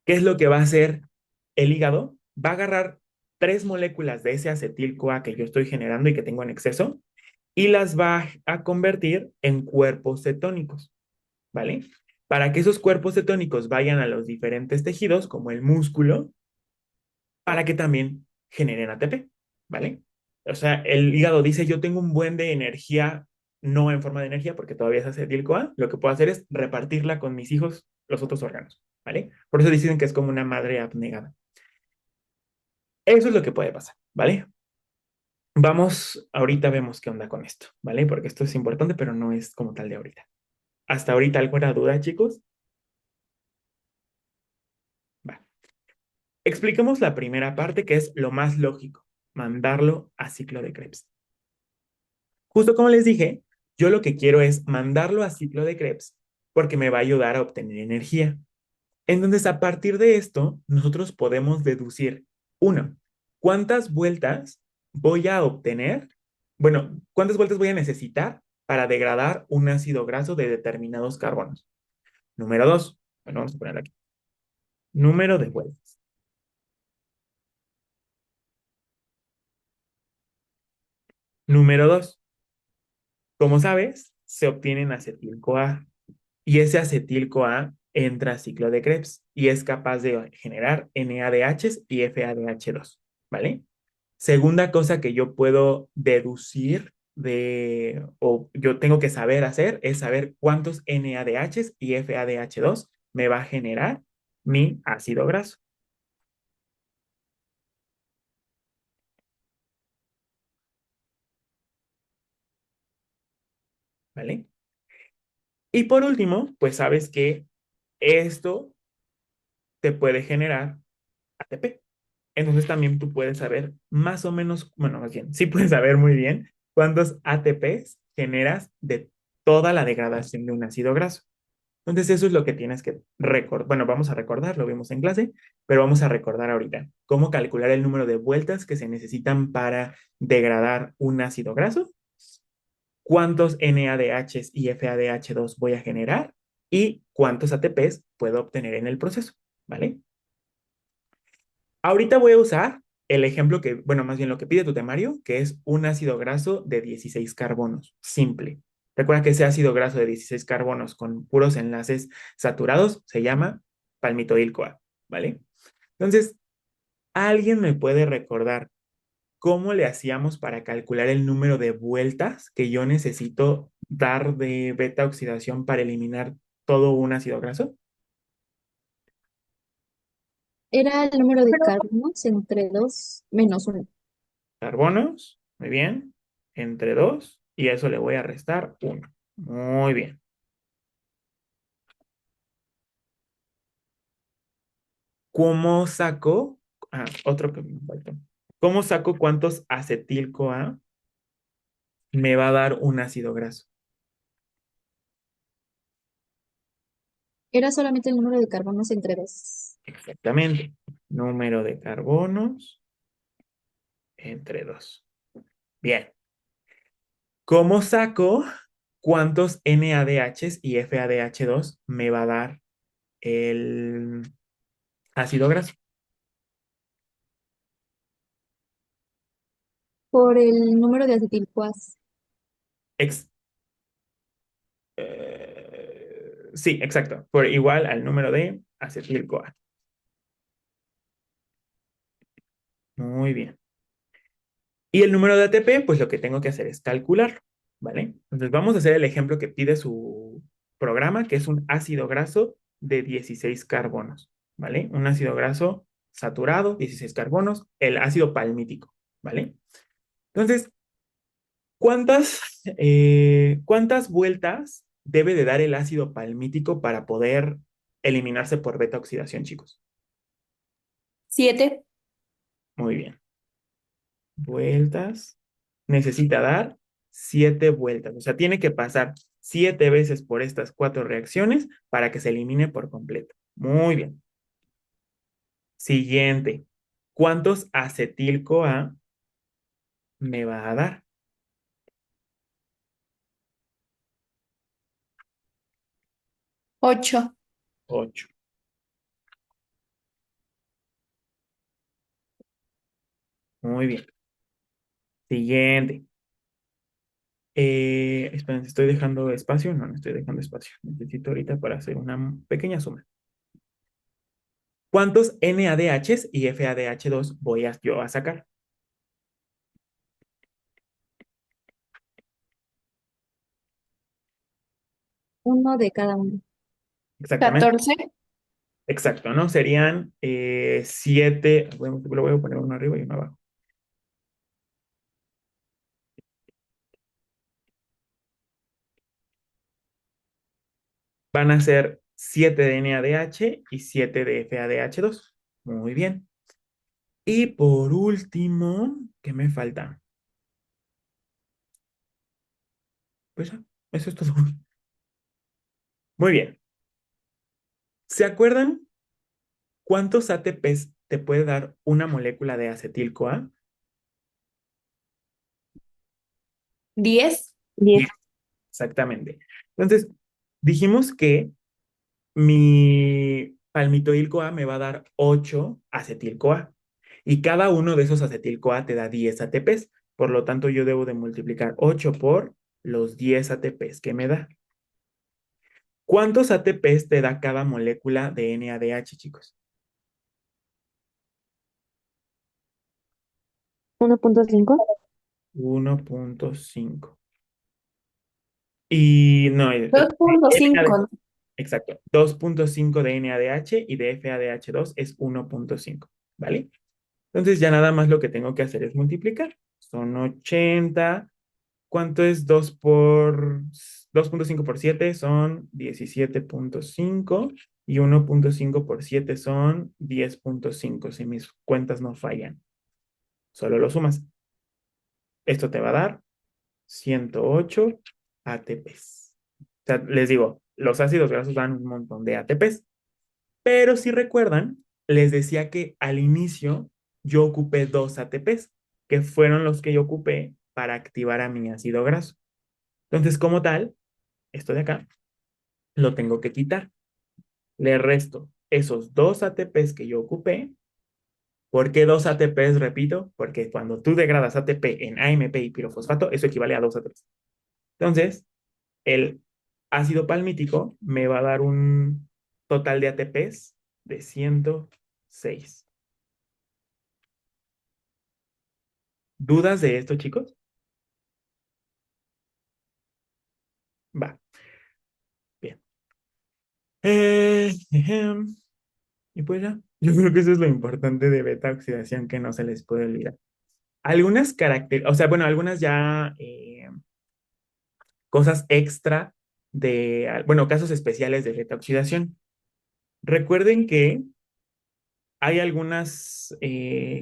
¿Qué es lo que va a hacer el hígado? Va a agarrar tres moléculas de ese acetil-CoA que yo estoy generando y que tengo en exceso y las va a convertir en cuerpos cetónicos, ¿vale? Para que esos cuerpos cetónicos vayan a los diferentes tejidos, como el músculo, para que también generen ATP, ¿vale? O sea, el hígado dice, yo tengo un buen de energía, no en forma de energía, porque todavía es acetil-CoA, lo que puedo hacer es repartirla con mis hijos, los otros órganos, ¿vale? Por eso dicen que es como una madre abnegada. Eso es lo que puede pasar, ¿vale? Vamos, ahorita vemos qué onda con esto, ¿vale? Porque esto es importante, pero no es como tal de ahorita. ¿Hasta ahorita alguna duda, chicos? Va. Expliquemos la primera parte, que es lo más lógico, mandarlo a ciclo de Krebs. Justo como les dije, yo lo que quiero es mandarlo a ciclo de Krebs porque me va a ayudar a obtener energía. Entonces, a partir de esto, nosotros podemos deducir, uno, ¿cuántas vueltas voy a obtener? Bueno, ¿cuántas vueltas voy a necesitar para degradar un ácido graso de determinados carbonos? Número dos, bueno, vamos a poner aquí, número de vueltas. Número 2, como sabes, se obtienen acetil-CoA y ese acetil-CoA entra a ciclo de Krebs y es capaz de generar NADH y FADH2, ¿vale? Segunda cosa que yo puedo deducir o yo tengo que saber hacer, es saber cuántos NADH y FADH2 me va a generar mi ácido graso, ¿vale? Y por último, pues sabes que esto te puede generar ATP. Entonces también tú puedes saber más o menos, bueno, más bien, sí puedes saber muy bien cuántos ATPs generas de toda la degradación de un ácido graso. Entonces eso es lo que tienes que recordar. Bueno, vamos a recordar, lo vimos en clase, pero vamos a recordar ahorita cómo calcular el número de vueltas que se necesitan para degradar un ácido graso, cuántos NADH y FADH2 voy a generar y cuántos ATPs puedo obtener en el proceso, ¿vale? Ahorita voy a usar el ejemplo que, bueno, más bien lo que pide tu temario, que es un ácido graso de 16 carbonos, simple. Recuerda que ese ácido graso de 16 carbonos con puros enlaces saturados se llama palmitoil-CoA, ¿vale? Entonces, ¿alguien me puede recordar cómo le hacíamos para calcular el número de vueltas que yo necesito dar de beta oxidación para eliminar todo un ácido graso? Era el número de carbonos entre 2 menos 1. Carbonos, muy bien, entre 2 y a eso le voy a restar 1. Muy bien. ¿Cómo saco? Otro que me faltó. ¿Cómo saco cuántos acetil-CoA me va a dar un ácido graso? Era solamente el número de carbonos entre 2. Exactamente. Número de carbonos entre 2. Bien. ¿Cómo saco cuántos NADH y FADH2 me va a dar el ácido graso? Por el número de acetilcoas. Ex- sí, exacto. Por igual al número de acetil-CoA. Muy bien. Y el número de ATP, pues lo que tengo que hacer es calcularlo, ¿vale? Entonces vamos a hacer el ejemplo que pide su programa, que es un ácido graso de 16 carbonos, ¿vale? Un ácido graso saturado, 16 carbonos, el ácido palmítico, ¿vale? Entonces, ¿cuántas vueltas debe de dar el ácido palmítico para poder eliminarse por beta oxidación, chicos? 7. Muy bien. Vueltas. Necesita dar 7 vueltas. O sea, tiene que pasar 7 veces por estas 4 reacciones para que se elimine por completo. Muy bien. Siguiente. ¿Cuántos acetil-CoA me va a dar? 8. 8. Muy bien. Siguiente. Esperen, ¿estoy dejando espacio? No, no estoy dejando espacio. Necesito ahorita para hacer una pequeña suma. ¿Cuántos NADH y FADH2 voy yo a sacar? 1 de cada uno. Exactamente. 14. Exacto, ¿no? Serían 7. Bueno, lo voy a poner uno arriba y uno abajo. Van a ser 7 de NADH y 7 de FADH2. Muy bien. Y por último, ¿qué me falta? Pues ya, eso es todo. Muy bien. ¿Se acuerdan cuántos ATPs te puede dar una molécula de acetil-CoA? 10. 10. Exactamente. Entonces, dijimos que mi palmitoil-CoA me va a dar 8 acetil-CoA. Y cada uno de esos acetil-CoA te da 10 ATPs. Por lo tanto, yo debo de multiplicar 8 por los 10 ATPs que me da. ¿Cuántos ATPs te da cada molécula de NADH, chicos? 1.5. 1.5. Y no, Dos punto NAD cinco. exacto. 2.5 de NADH y de FADH2 es 1.5, ¿vale? Entonces ya nada más lo que tengo que hacer es multiplicar. Son 80. ¿Cuánto es 2.5 por 7? Son 17.5 y 1.5 por 7 son 10.5 si mis cuentas no fallan. Solo lo sumas. Esto te va a dar 108 ATPs. O sea, les digo, los ácidos grasos dan un montón de ATPs, pero si recuerdan, les decía que al inicio yo ocupé 2 ATPs, que fueron los que yo ocupé para activar a mi ácido graso. Entonces, como tal, esto de acá lo tengo que quitar. Le resto esos 2 ATPs que yo ocupé. ¿Por qué 2 ATPs? Repito, porque cuando tú degradas ATP en AMP y pirofosfato, eso equivale a 2 ATPs. Entonces, el ácido palmítico me va a dar un total de ATPs de 106. ¿Dudas de esto, chicos? Va, bien. Ejem. Y pues ya, yo creo que eso es lo importante de beta oxidación que no se les puede olvidar. Algunas características, o sea, bueno, algunas ya cosas extra de, bueno, casos especiales de beta oxidación. Recuerden que hay algunas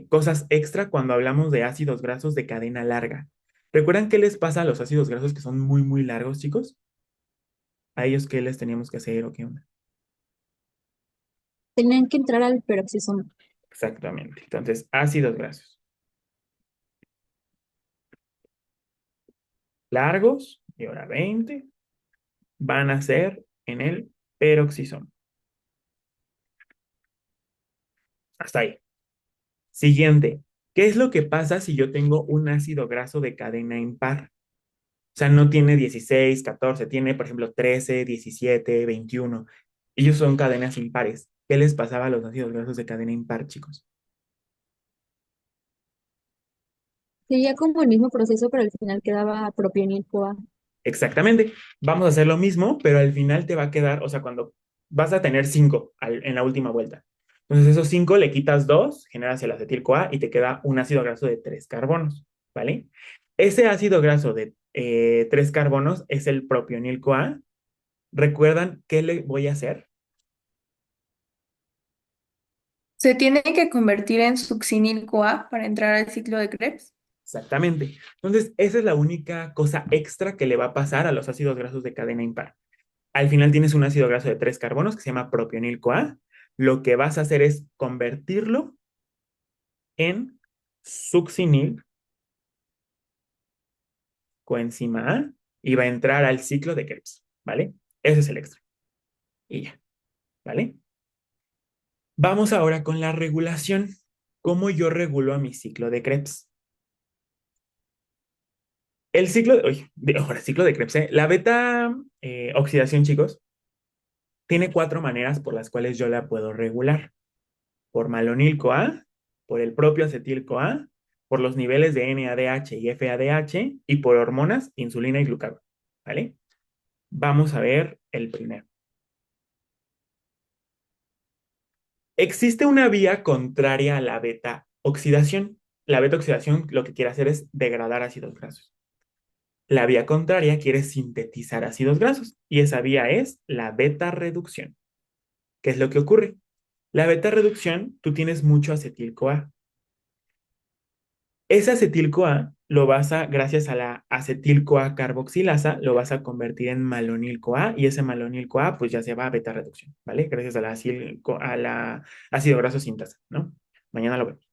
cosas extra cuando hablamos de ácidos grasos de cadena larga. ¿Recuerdan qué les pasa a los ácidos grasos que son muy, muy largos, chicos? ¿A ellos qué les teníamos que hacer o qué onda? Tenían que entrar al peroxisoma. Exactamente. Entonces, ácidos grasos largos, y ahora 20, van a ser en el peroxisoma. Hasta ahí. Siguiente. ¿Qué es lo que pasa si yo tengo un ácido graso de cadena impar? O sea, no tiene 16, 14, tiene, por ejemplo, 13, 17, 21. Ellos son cadenas impares. ¿Qué les pasaba a los ácidos grasos de cadena impar, chicos? Seguía como el mismo proceso, pero al final quedaba propionil-CoA. Exactamente. Vamos a hacer lo mismo, pero al final te va a quedar, o sea, cuando vas a tener 5 en la última vuelta. Entonces, esos 5 le quitas 2, generas el acetil-CoA y te queda un ácido graso de 3 carbonos, ¿vale? Ese ácido graso de 3 carbonos es el propionil-CoA. ¿Recuerdan qué le voy a hacer? Se tiene que convertir en succinil-CoA para entrar al ciclo de Krebs. Exactamente. Entonces, esa es la única cosa extra que le va a pasar a los ácidos grasos de cadena impar. Al final tienes un ácido graso de 3 carbonos que se llama propionil-CoA. Lo que vas a hacer es convertirlo en succinil coenzima A y va a entrar al ciclo de Krebs, ¿vale? Ese es el extra. Y ya, ¿vale? Vamos ahora con la regulación. ¿Cómo yo regulo a mi ciclo de Krebs? El ciclo de, oye, ahora ciclo de Krebs, ¿eh? La beta oxidación, chicos, tiene 4 maneras por las cuales yo la puedo regular. Por malonil-CoA, por el propio acetil-CoA, por los niveles de NADH y FADH y por hormonas, insulina y glucagón, ¿vale? Vamos a ver el primero. Existe una vía contraria a la beta oxidación. La beta oxidación lo que quiere hacer es degradar ácidos grasos. La vía contraria quiere sintetizar ácidos grasos y esa vía es la beta reducción. ¿Qué es lo que ocurre? La beta reducción, tú tienes mucho acetil-CoA. Ese acetil-CoA lo vas a, gracias a la acetil-CoA carboxilasa, lo vas a convertir en malonil-CoA y ese malonil-CoA pues ya se va a beta reducción, ¿vale? Gracias a la ácido graso sintasa, ¿no? Mañana lo vemos.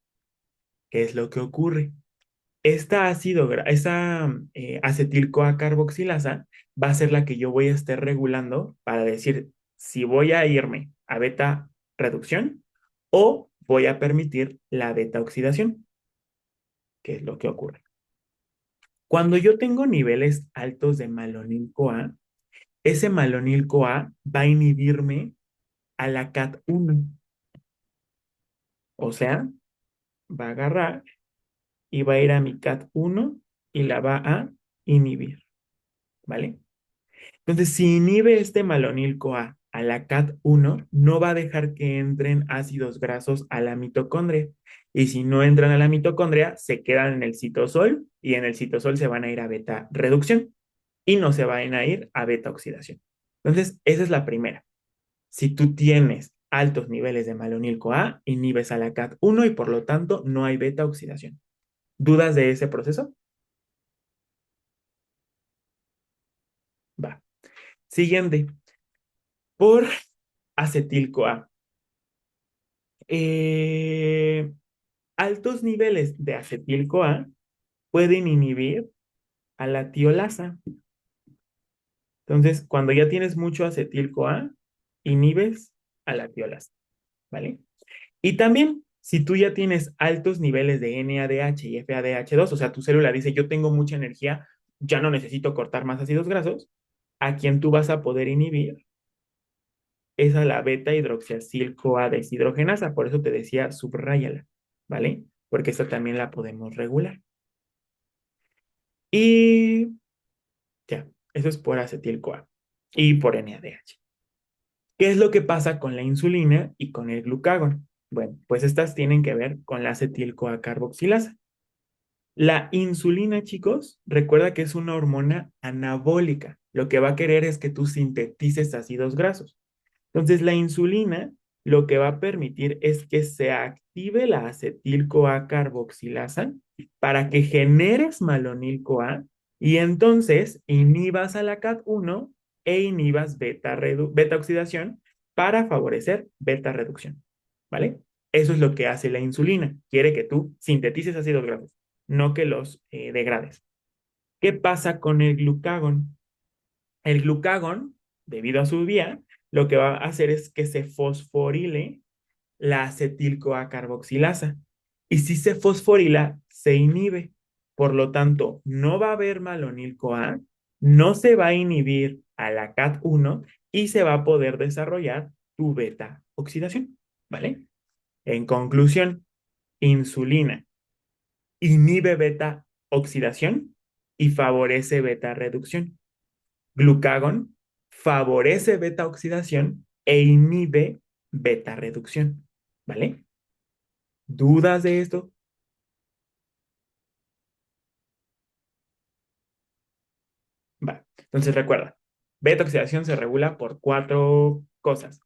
¿Qué es lo que ocurre? Esa acetil-CoA carboxilasa va a ser la que yo voy a estar regulando para decir si voy a irme a beta reducción o voy a permitir la beta oxidación. ¿Qué es lo que ocurre? Cuando yo tengo niveles altos de malonil-CoA, ese malonil-CoA va a inhibirme a la CAT1. O sea, va a agarrar y va a ir a mi CAT1 y la va a inhibir, ¿vale? Entonces, si inhibe este malonil-CoA a la CAT1, no va a dejar que entren ácidos grasos a la mitocondria. Y si no entran a la mitocondria, se quedan en el citosol y en el citosol se van a ir a beta reducción y no se van a ir a beta oxidación. Entonces, esa es la primera. Si tú tienes altos niveles de malonil-CoA, inhibes a la CAT1 y por lo tanto no hay beta oxidación. ¿Dudas de ese proceso? Va. Siguiente. Por acetil-CoA. Eh, altos niveles de acetil-CoA pueden inhibir a la tiolasa. Entonces, cuando ya tienes mucho acetil-CoA, inhibes a la tiolasa, ¿vale? Y también, si tú ya tienes altos niveles de NADH y FADH2, o sea, tu célula dice, yo tengo mucha energía, ya no necesito cortar más ácidos grasos, a quien tú vas a poder inhibir es a la beta hidroxiacil-CoA deshidrogenasa. Por eso te decía, subráyala, ¿vale? Porque esta también la podemos regular. Y ya, eso es por acetil-CoA y por NADH. ¿Qué es lo que pasa con la insulina y con el glucagón? Bueno, pues estas tienen que ver con la acetil-CoA carboxilasa. La insulina, chicos, recuerda que es una hormona anabólica. Lo que va a querer es que tú sintetices ácidos grasos. Entonces, la insulina lo que va a permitir es que se active la acetil-CoA carboxilasa para que generes malonil-CoA y entonces inhibas a la CAT1 e inhibas beta oxidación para favorecer beta reducción. ¿Vale? Eso es lo que hace la insulina. Quiere que tú sintetices ácidos grasos, no que los degrades. ¿Qué pasa con el glucagón? El glucagón, debido a su vía, lo que va a hacer es que se fosforile la acetil-CoA carboxilasa. Y si se fosforila, se inhibe. Por lo tanto, no va a haber malonil-CoA, no se va a inhibir a la CAT1 y se va a poder desarrollar tu beta oxidación. ¿Vale? En conclusión, insulina inhibe beta oxidación y favorece beta reducción. Glucagón favorece beta oxidación e inhibe beta reducción. ¿Vale? ¿Dudas de esto? Va. Entonces recuerda, beta oxidación se regula por cuatro cosas.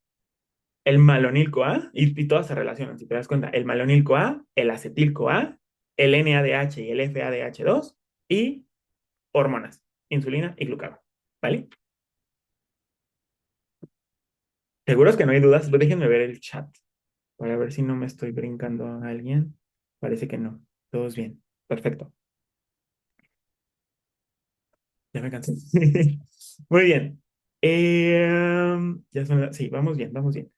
El malonil-CoA, y todas se relacionan, si te das cuenta, el malonil-CoA, el acetil-CoA, el NADH y el FADH2 y hormonas, insulina y glucagón. ¿Vale? ¿Seguros que no hay dudas? Déjenme ver el chat para ver si no me estoy brincando a alguien. Parece que no. Todos bien. Perfecto. Ya me cansé. Muy bien. Ya son sí, vamos bien, vamos bien.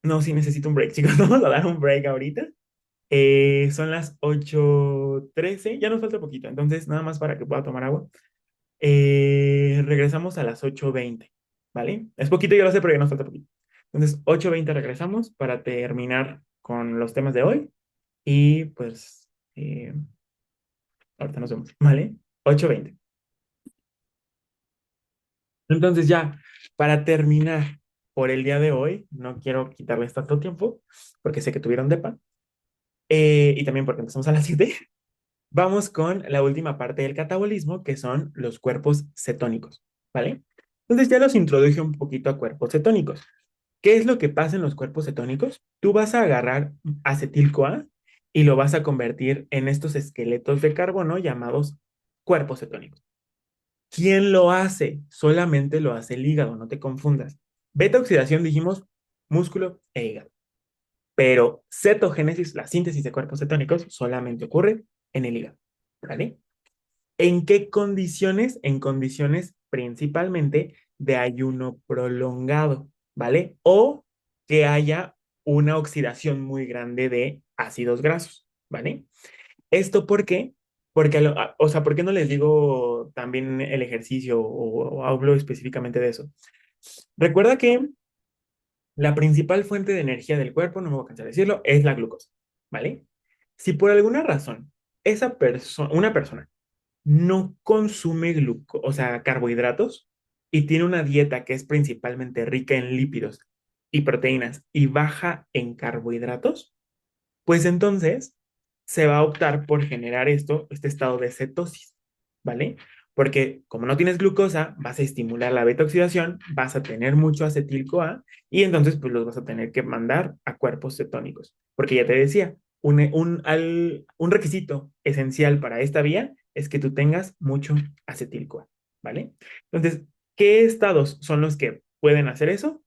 No, sí necesito un break, chicos. Vamos a dar un break ahorita. Son las 8:13. Ya nos falta poquito. Entonces, nada más para que pueda tomar agua. Regresamos a las 8:20. ¿Vale? Es poquito, yo lo sé, pero ya nos falta poquito. Entonces, 8:20 regresamos para terminar con los temas de hoy. Y pues, ahorita nos vemos. ¿Vale? 8:20. Entonces ya, para terminar por el día de hoy, no quiero quitarles tanto tiempo, porque sé que tuvieron depa, y también porque empezamos a las 7, vamos con la última parte del catabolismo, que son los cuerpos cetónicos, ¿vale? Entonces ya los introduje un poquito a cuerpos cetónicos. ¿Qué es lo que pasa en los cuerpos cetónicos? Tú vas a agarrar acetil-CoA y lo vas a convertir en estos esqueletos de carbono llamados cuerpos cetónicos. ¿Quién lo hace? Solamente lo hace el hígado, no te confundas. Beta oxidación dijimos músculo e hígado. Pero cetogénesis, la síntesis de cuerpos cetónicos, solamente ocurre en el hígado. ¿Vale? ¿En qué condiciones? En condiciones principalmente de ayuno prolongado, ¿vale? O que haya una oxidación muy grande de ácidos grasos, ¿vale? ¿Esto por qué? Porque, o sea, ¿por qué no les digo también el ejercicio o hablo específicamente de eso? Recuerda que la principal fuente de energía del cuerpo, no me voy a cansar de decirlo, es la glucosa, ¿vale? Si por alguna razón una persona no consume o sea, carbohidratos y tiene una dieta que es principalmente rica en lípidos y proteínas y baja en carbohidratos, pues entonces se va a optar por generar este estado de cetosis, ¿vale? Porque como no tienes glucosa, vas a estimular la beta-oxidación, vas a tener mucho acetil-CoA y entonces pues los vas a tener que mandar a cuerpos cetónicos. Porque ya te decía, un requisito esencial para esta vía es que tú tengas mucho acetil-CoA, ¿vale? Entonces, ¿qué estados son los que pueden hacer eso?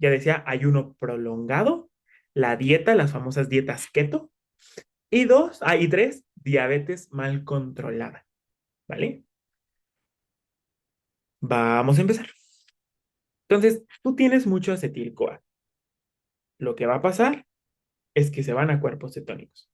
Ya decía, ayuno prolongado, la dieta, las famosas dietas keto, y tres, diabetes mal controlada, ¿vale? Vamos a empezar. Entonces, tú tienes mucho acetil-CoA. Lo que va a pasar es que se van a cuerpos cetónicos.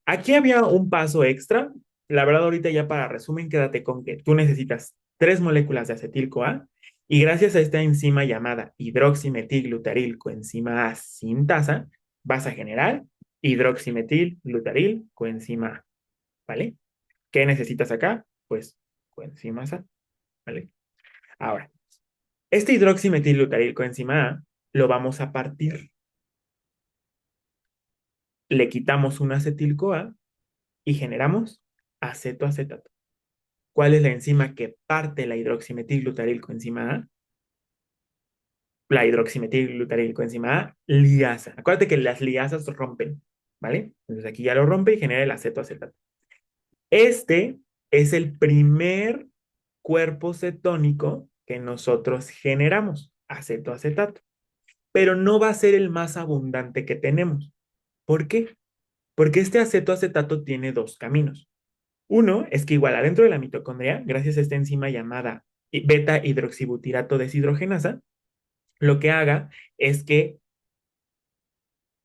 Aquí había un paso extra. La verdad, ahorita ya para resumen, quédate con que tú necesitas 3 moléculas de acetil-CoA y gracias a esta enzima llamada hidroximetilglutaril coenzima A sintasa, vas a generar hidroximetilglutaril coenzima A, ¿vale? ¿Qué necesitas acá? Pues coenzimas A, ¿vale? Ahora, este hidroximetilglutaril coenzima A lo vamos a partir. Le quitamos un acetil-CoA y generamos acetoacetato. ¿Cuál es la enzima que parte la hidroximetilglutaril coenzima A? La hidroximetilglutaril coenzima A, liasa. Acuérdate que las liasas rompen, ¿vale? Entonces aquí ya lo rompe y genera el acetoacetato. Este es el primer cuerpo cetónico que nosotros generamos, acetoacetato, pero no va a ser el más abundante que tenemos. ¿Por qué? Porque este acetoacetato tiene 2 caminos. Uno es que igual adentro de la mitocondria, gracias a esta enzima llamada beta hidroxibutirato deshidrogenasa, lo que haga es que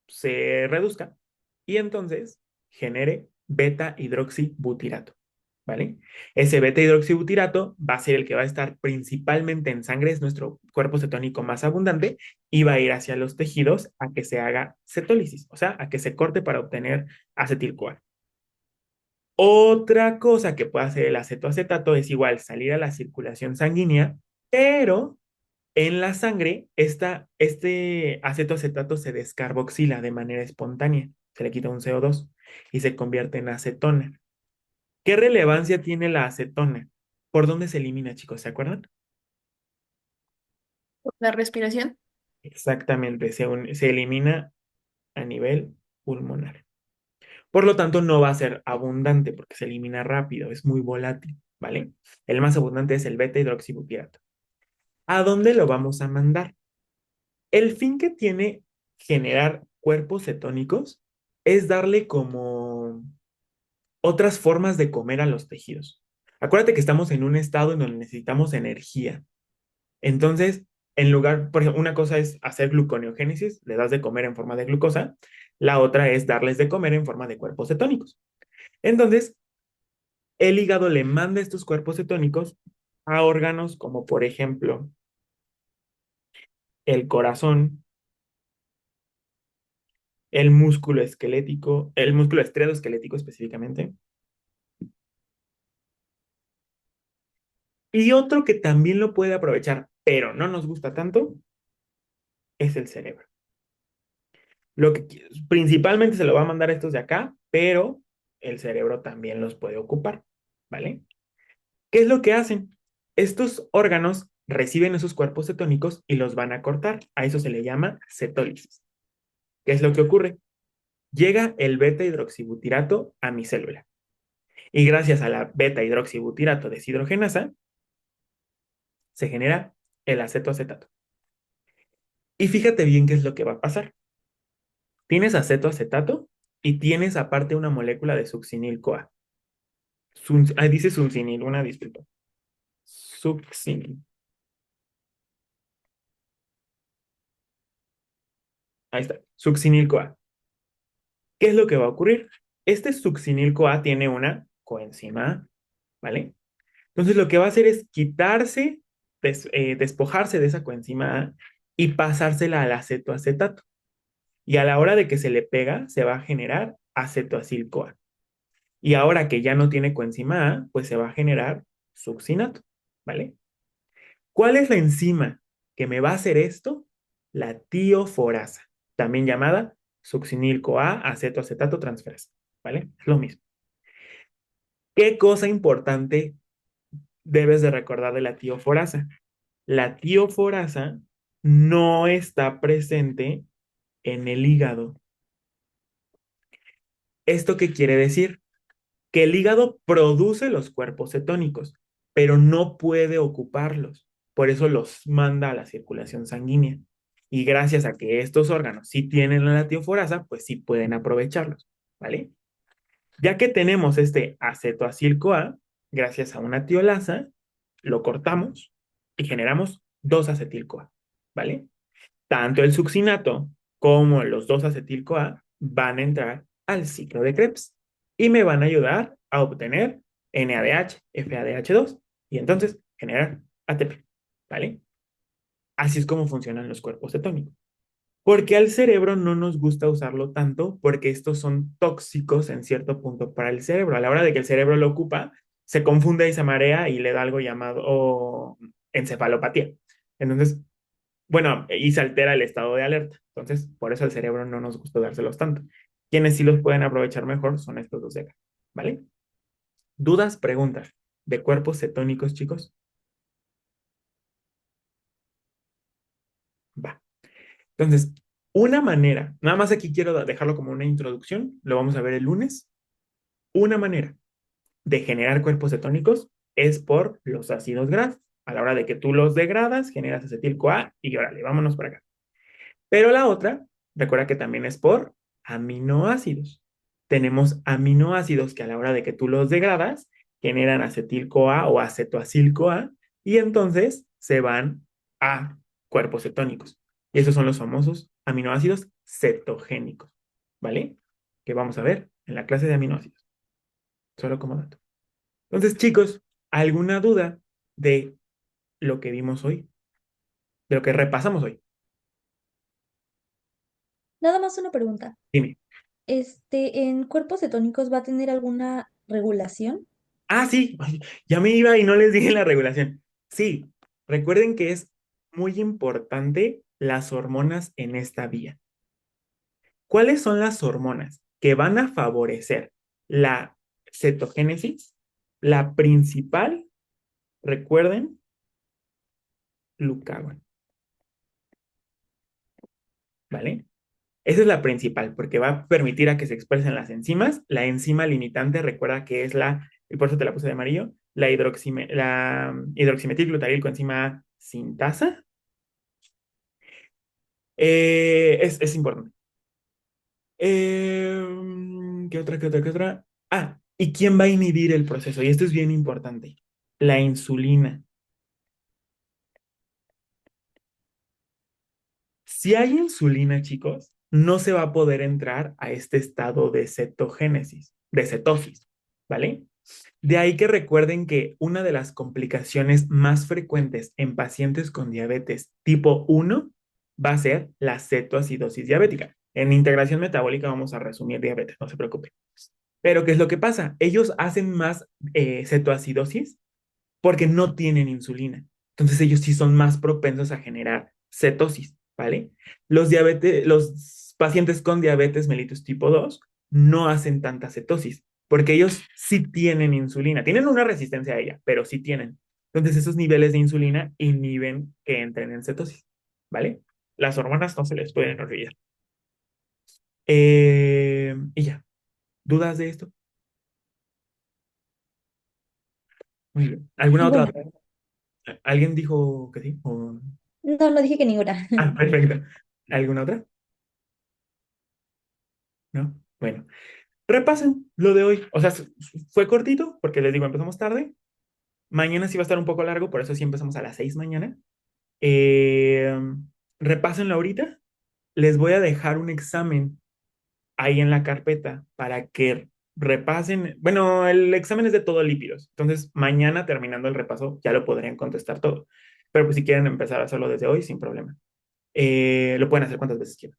se reduzca y entonces genere beta hidroxibutirato, ¿vale? Ese beta hidroxibutirato va a ser el que va a estar principalmente en sangre, es nuestro cuerpo cetónico más abundante y va a ir hacia los tejidos a que se haga cetólisis, o sea, a que se corte para obtener acetil-CoA. Otra cosa que puede hacer el acetoacetato es igual salir a la circulación sanguínea, pero en la sangre este acetoacetato se descarboxila de manera espontánea, se le quita un CO2 y se convierte en acetona. ¿Qué relevancia tiene la acetona? ¿Por dónde se elimina, chicos? ¿Se acuerdan? La respiración. Exactamente, se elimina a nivel pulmonar. Por lo tanto, no va a ser abundante porque se elimina rápido, es muy volátil, ¿vale? El más abundante es el beta hidroxibutirato. ¿A dónde lo vamos a mandar? El fin que tiene generar cuerpos cetónicos es darle como otras formas de comer a los tejidos. Acuérdate que estamos en un estado en donde necesitamos energía. Entonces, en lugar, por ejemplo, una cosa es hacer gluconeogénesis, le das de comer en forma de glucosa, la otra es darles de comer en forma de cuerpos cetónicos. Entonces, el hígado le manda estos cuerpos cetónicos a órganos como, por ejemplo, el corazón, el músculo estriado esquelético específicamente. Y otro que también lo puede aprovechar, pero no nos gusta tanto, es el cerebro. Principalmente se lo va a mandar a estos de acá, pero el cerebro también los puede ocupar, ¿vale? ¿Qué es lo que hacen? Estos órganos reciben esos cuerpos cetónicos y los van a cortar. A eso se le llama cetólisis. ¿Qué es lo que ocurre? Llega el beta hidroxibutirato a mi célula. Y gracias a la beta hidroxibutirato deshidrogenasa, se genera el acetoacetato. Y fíjate bien qué es lo que va a pasar. Tienes acetoacetato y tienes aparte una molécula de succinil-CoA. Dice succinil, una disculpa. Succinil. Ahí está, succinil-CoA. ¿Qué es lo que va a ocurrir? Este succinil-CoA tiene una coenzima A, ¿vale? Entonces lo que va a hacer es quitarse, despojarse de esa coenzima A y pasársela al acetoacetato. Y a la hora de que se le pega, se va a generar acetoacil-CoA. Y ahora que ya no tiene coenzima A, pues se va a generar succinato, ¿vale? ¿Cuál es la enzima que me va a hacer esto? La tioforasa, también llamada succinil-CoA acetoacetato transferasa, ¿vale? Es lo mismo. ¿Qué cosa importante debes de recordar de la tioforasa? La tioforasa no está presente en el hígado. ¿Esto qué quiere decir? Que el hígado produce los cuerpos cetónicos, pero no puede ocuparlos. Por eso los manda a la circulación sanguínea. Y gracias a que estos órganos sí tienen la tioforasa, pues sí pueden aprovecharlos, ¿vale? Ya que tenemos este acetoacil-CoA, gracias a una tiolasa, lo cortamos y generamos 2-acetil-CoA, ¿vale? Tanto el succinato como los 2-acetil-CoA van a entrar al ciclo de Krebs y me van a ayudar a obtener NADH, FADH2 y entonces generar ATP, ¿vale? Así es como funcionan los cuerpos cetónicos. Porque al cerebro no nos gusta usarlo tanto porque estos son tóxicos en cierto punto para el cerebro. A la hora de que el cerebro lo ocupa, se confunde y se marea y le da algo llamado encefalopatía. Entonces, bueno, y se altera el estado de alerta. Entonces, por eso al cerebro no nos gusta dárselos tanto. Quienes sí los pueden aprovechar mejor son estos dos de acá, ¿vale? ¿Dudas, preguntas de cuerpos cetónicos, chicos? Va. Entonces, una manera, nada más aquí quiero dejarlo como una introducción, lo vamos a ver el lunes. Una manera de generar cuerpos cetónicos es por los ácidos grasos. A la hora de que tú los degradas, generas acetil-CoA y órale, vámonos para acá. Pero la otra, recuerda que también es por aminoácidos. Tenemos aminoácidos que a la hora de que tú los degradas, generan acetil-CoA o acetoacil-CoA y entonces se van a cuerpos cetónicos. Y esos son los famosos aminoácidos cetogénicos, ¿vale? Que vamos a ver en la clase de aminoácidos, solo como dato. Entonces, chicos, ¿alguna duda de lo que vimos hoy? De lo que repasamos hoy. Nada más una pregunta. Dime. ¿En cuerpos cetónicos va a tener alguna regulación? Ah, sí, ay, ya me iba y no les dije la regulación. Sí, recuerden que es muy importante las hormonas en esta vía. ¿Cuáles son las hormonas que van a favorecer la cetogénesis? La principal, recuerden, glucagón, ¿vale? Esa es la principal, porque va a permitir a que se expresen las enzimas. La enzima limitante, recuerda que es y por eso te la puse de amarillo, la hidroximetilglutaril coenzima sintasa. Es importante. ¿Qué otra? Ah, ¿y quién va a inhibir el proceso? Y esto es bien importante. La insulina. Si hay insulina, chicos, no se va a poder entrar a este estado de cetogénesis, de cetosis, ¿vale? De ahí que recuerden que una de las complicaciones más frecuentes en pacientes con diabetes tipo 1 va a ser la cetoacidosis diabética. En integración metabólica vamos a resumir diabetes, no se preocupen. Pero ¿qué es lo que pasa? Ellos hacen más cetoacidosis porque no tienen insulina. Entonces ellos sí son más propensos a generar cetosis, ¿vale? Los pacientes con diabetes mellitus tipo 2 no hacen tanta cetosis porque ellos sí tienen insulina. Tienen una resistencia a ella, pero sí tienen. Entonces esos niveles de insulina inhiben que entren en cetosis, ¿vale? Las hormonas no se les pueden olvidar. Y ya, ¿dudas de esto? Muy bien. ¿Alguna otra? Bueno, ¿Alguien dijo que sí? no dije que ninguna. Ah, perfecto. ¿Alguna otra? ¿No? Bueno, repasen lo de hoy. O sea, fue cortito porque les digo, empezamos tarde. Mañana sí va a estar un poco largo, por eso sí empezamos a las 6 mañana. Eh, repásenlo ahorita. Les voy a dejar un examen ahí en la carpeta para que repasen. Bueno, el examen es de todo lípidos. Entonces, mañana terminando el repaso, ya lo podrían contestar todo. Pero pues si quieren empezar a hacerlo desde hoy, sin problema. Lo pueden hacer cuantas veces quieran.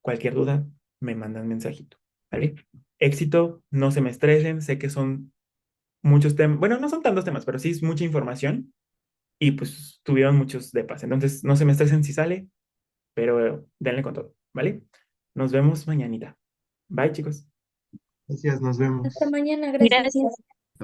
Cualquier duda, me mandan mensajito. ¿Vale? Éxito, no se me estresen. Sé que son muchos temas. Bueno, no son tantos temas, pero sí es mucha información. Y pues tuvieron muchos depas. Entonces, no se me estresen si sale, pero denle con todo. ¿Vale? Nos vemos mañanita. Bye, chicos. Gracias, nos Hasta vemos. mañana, gracias. Gracias.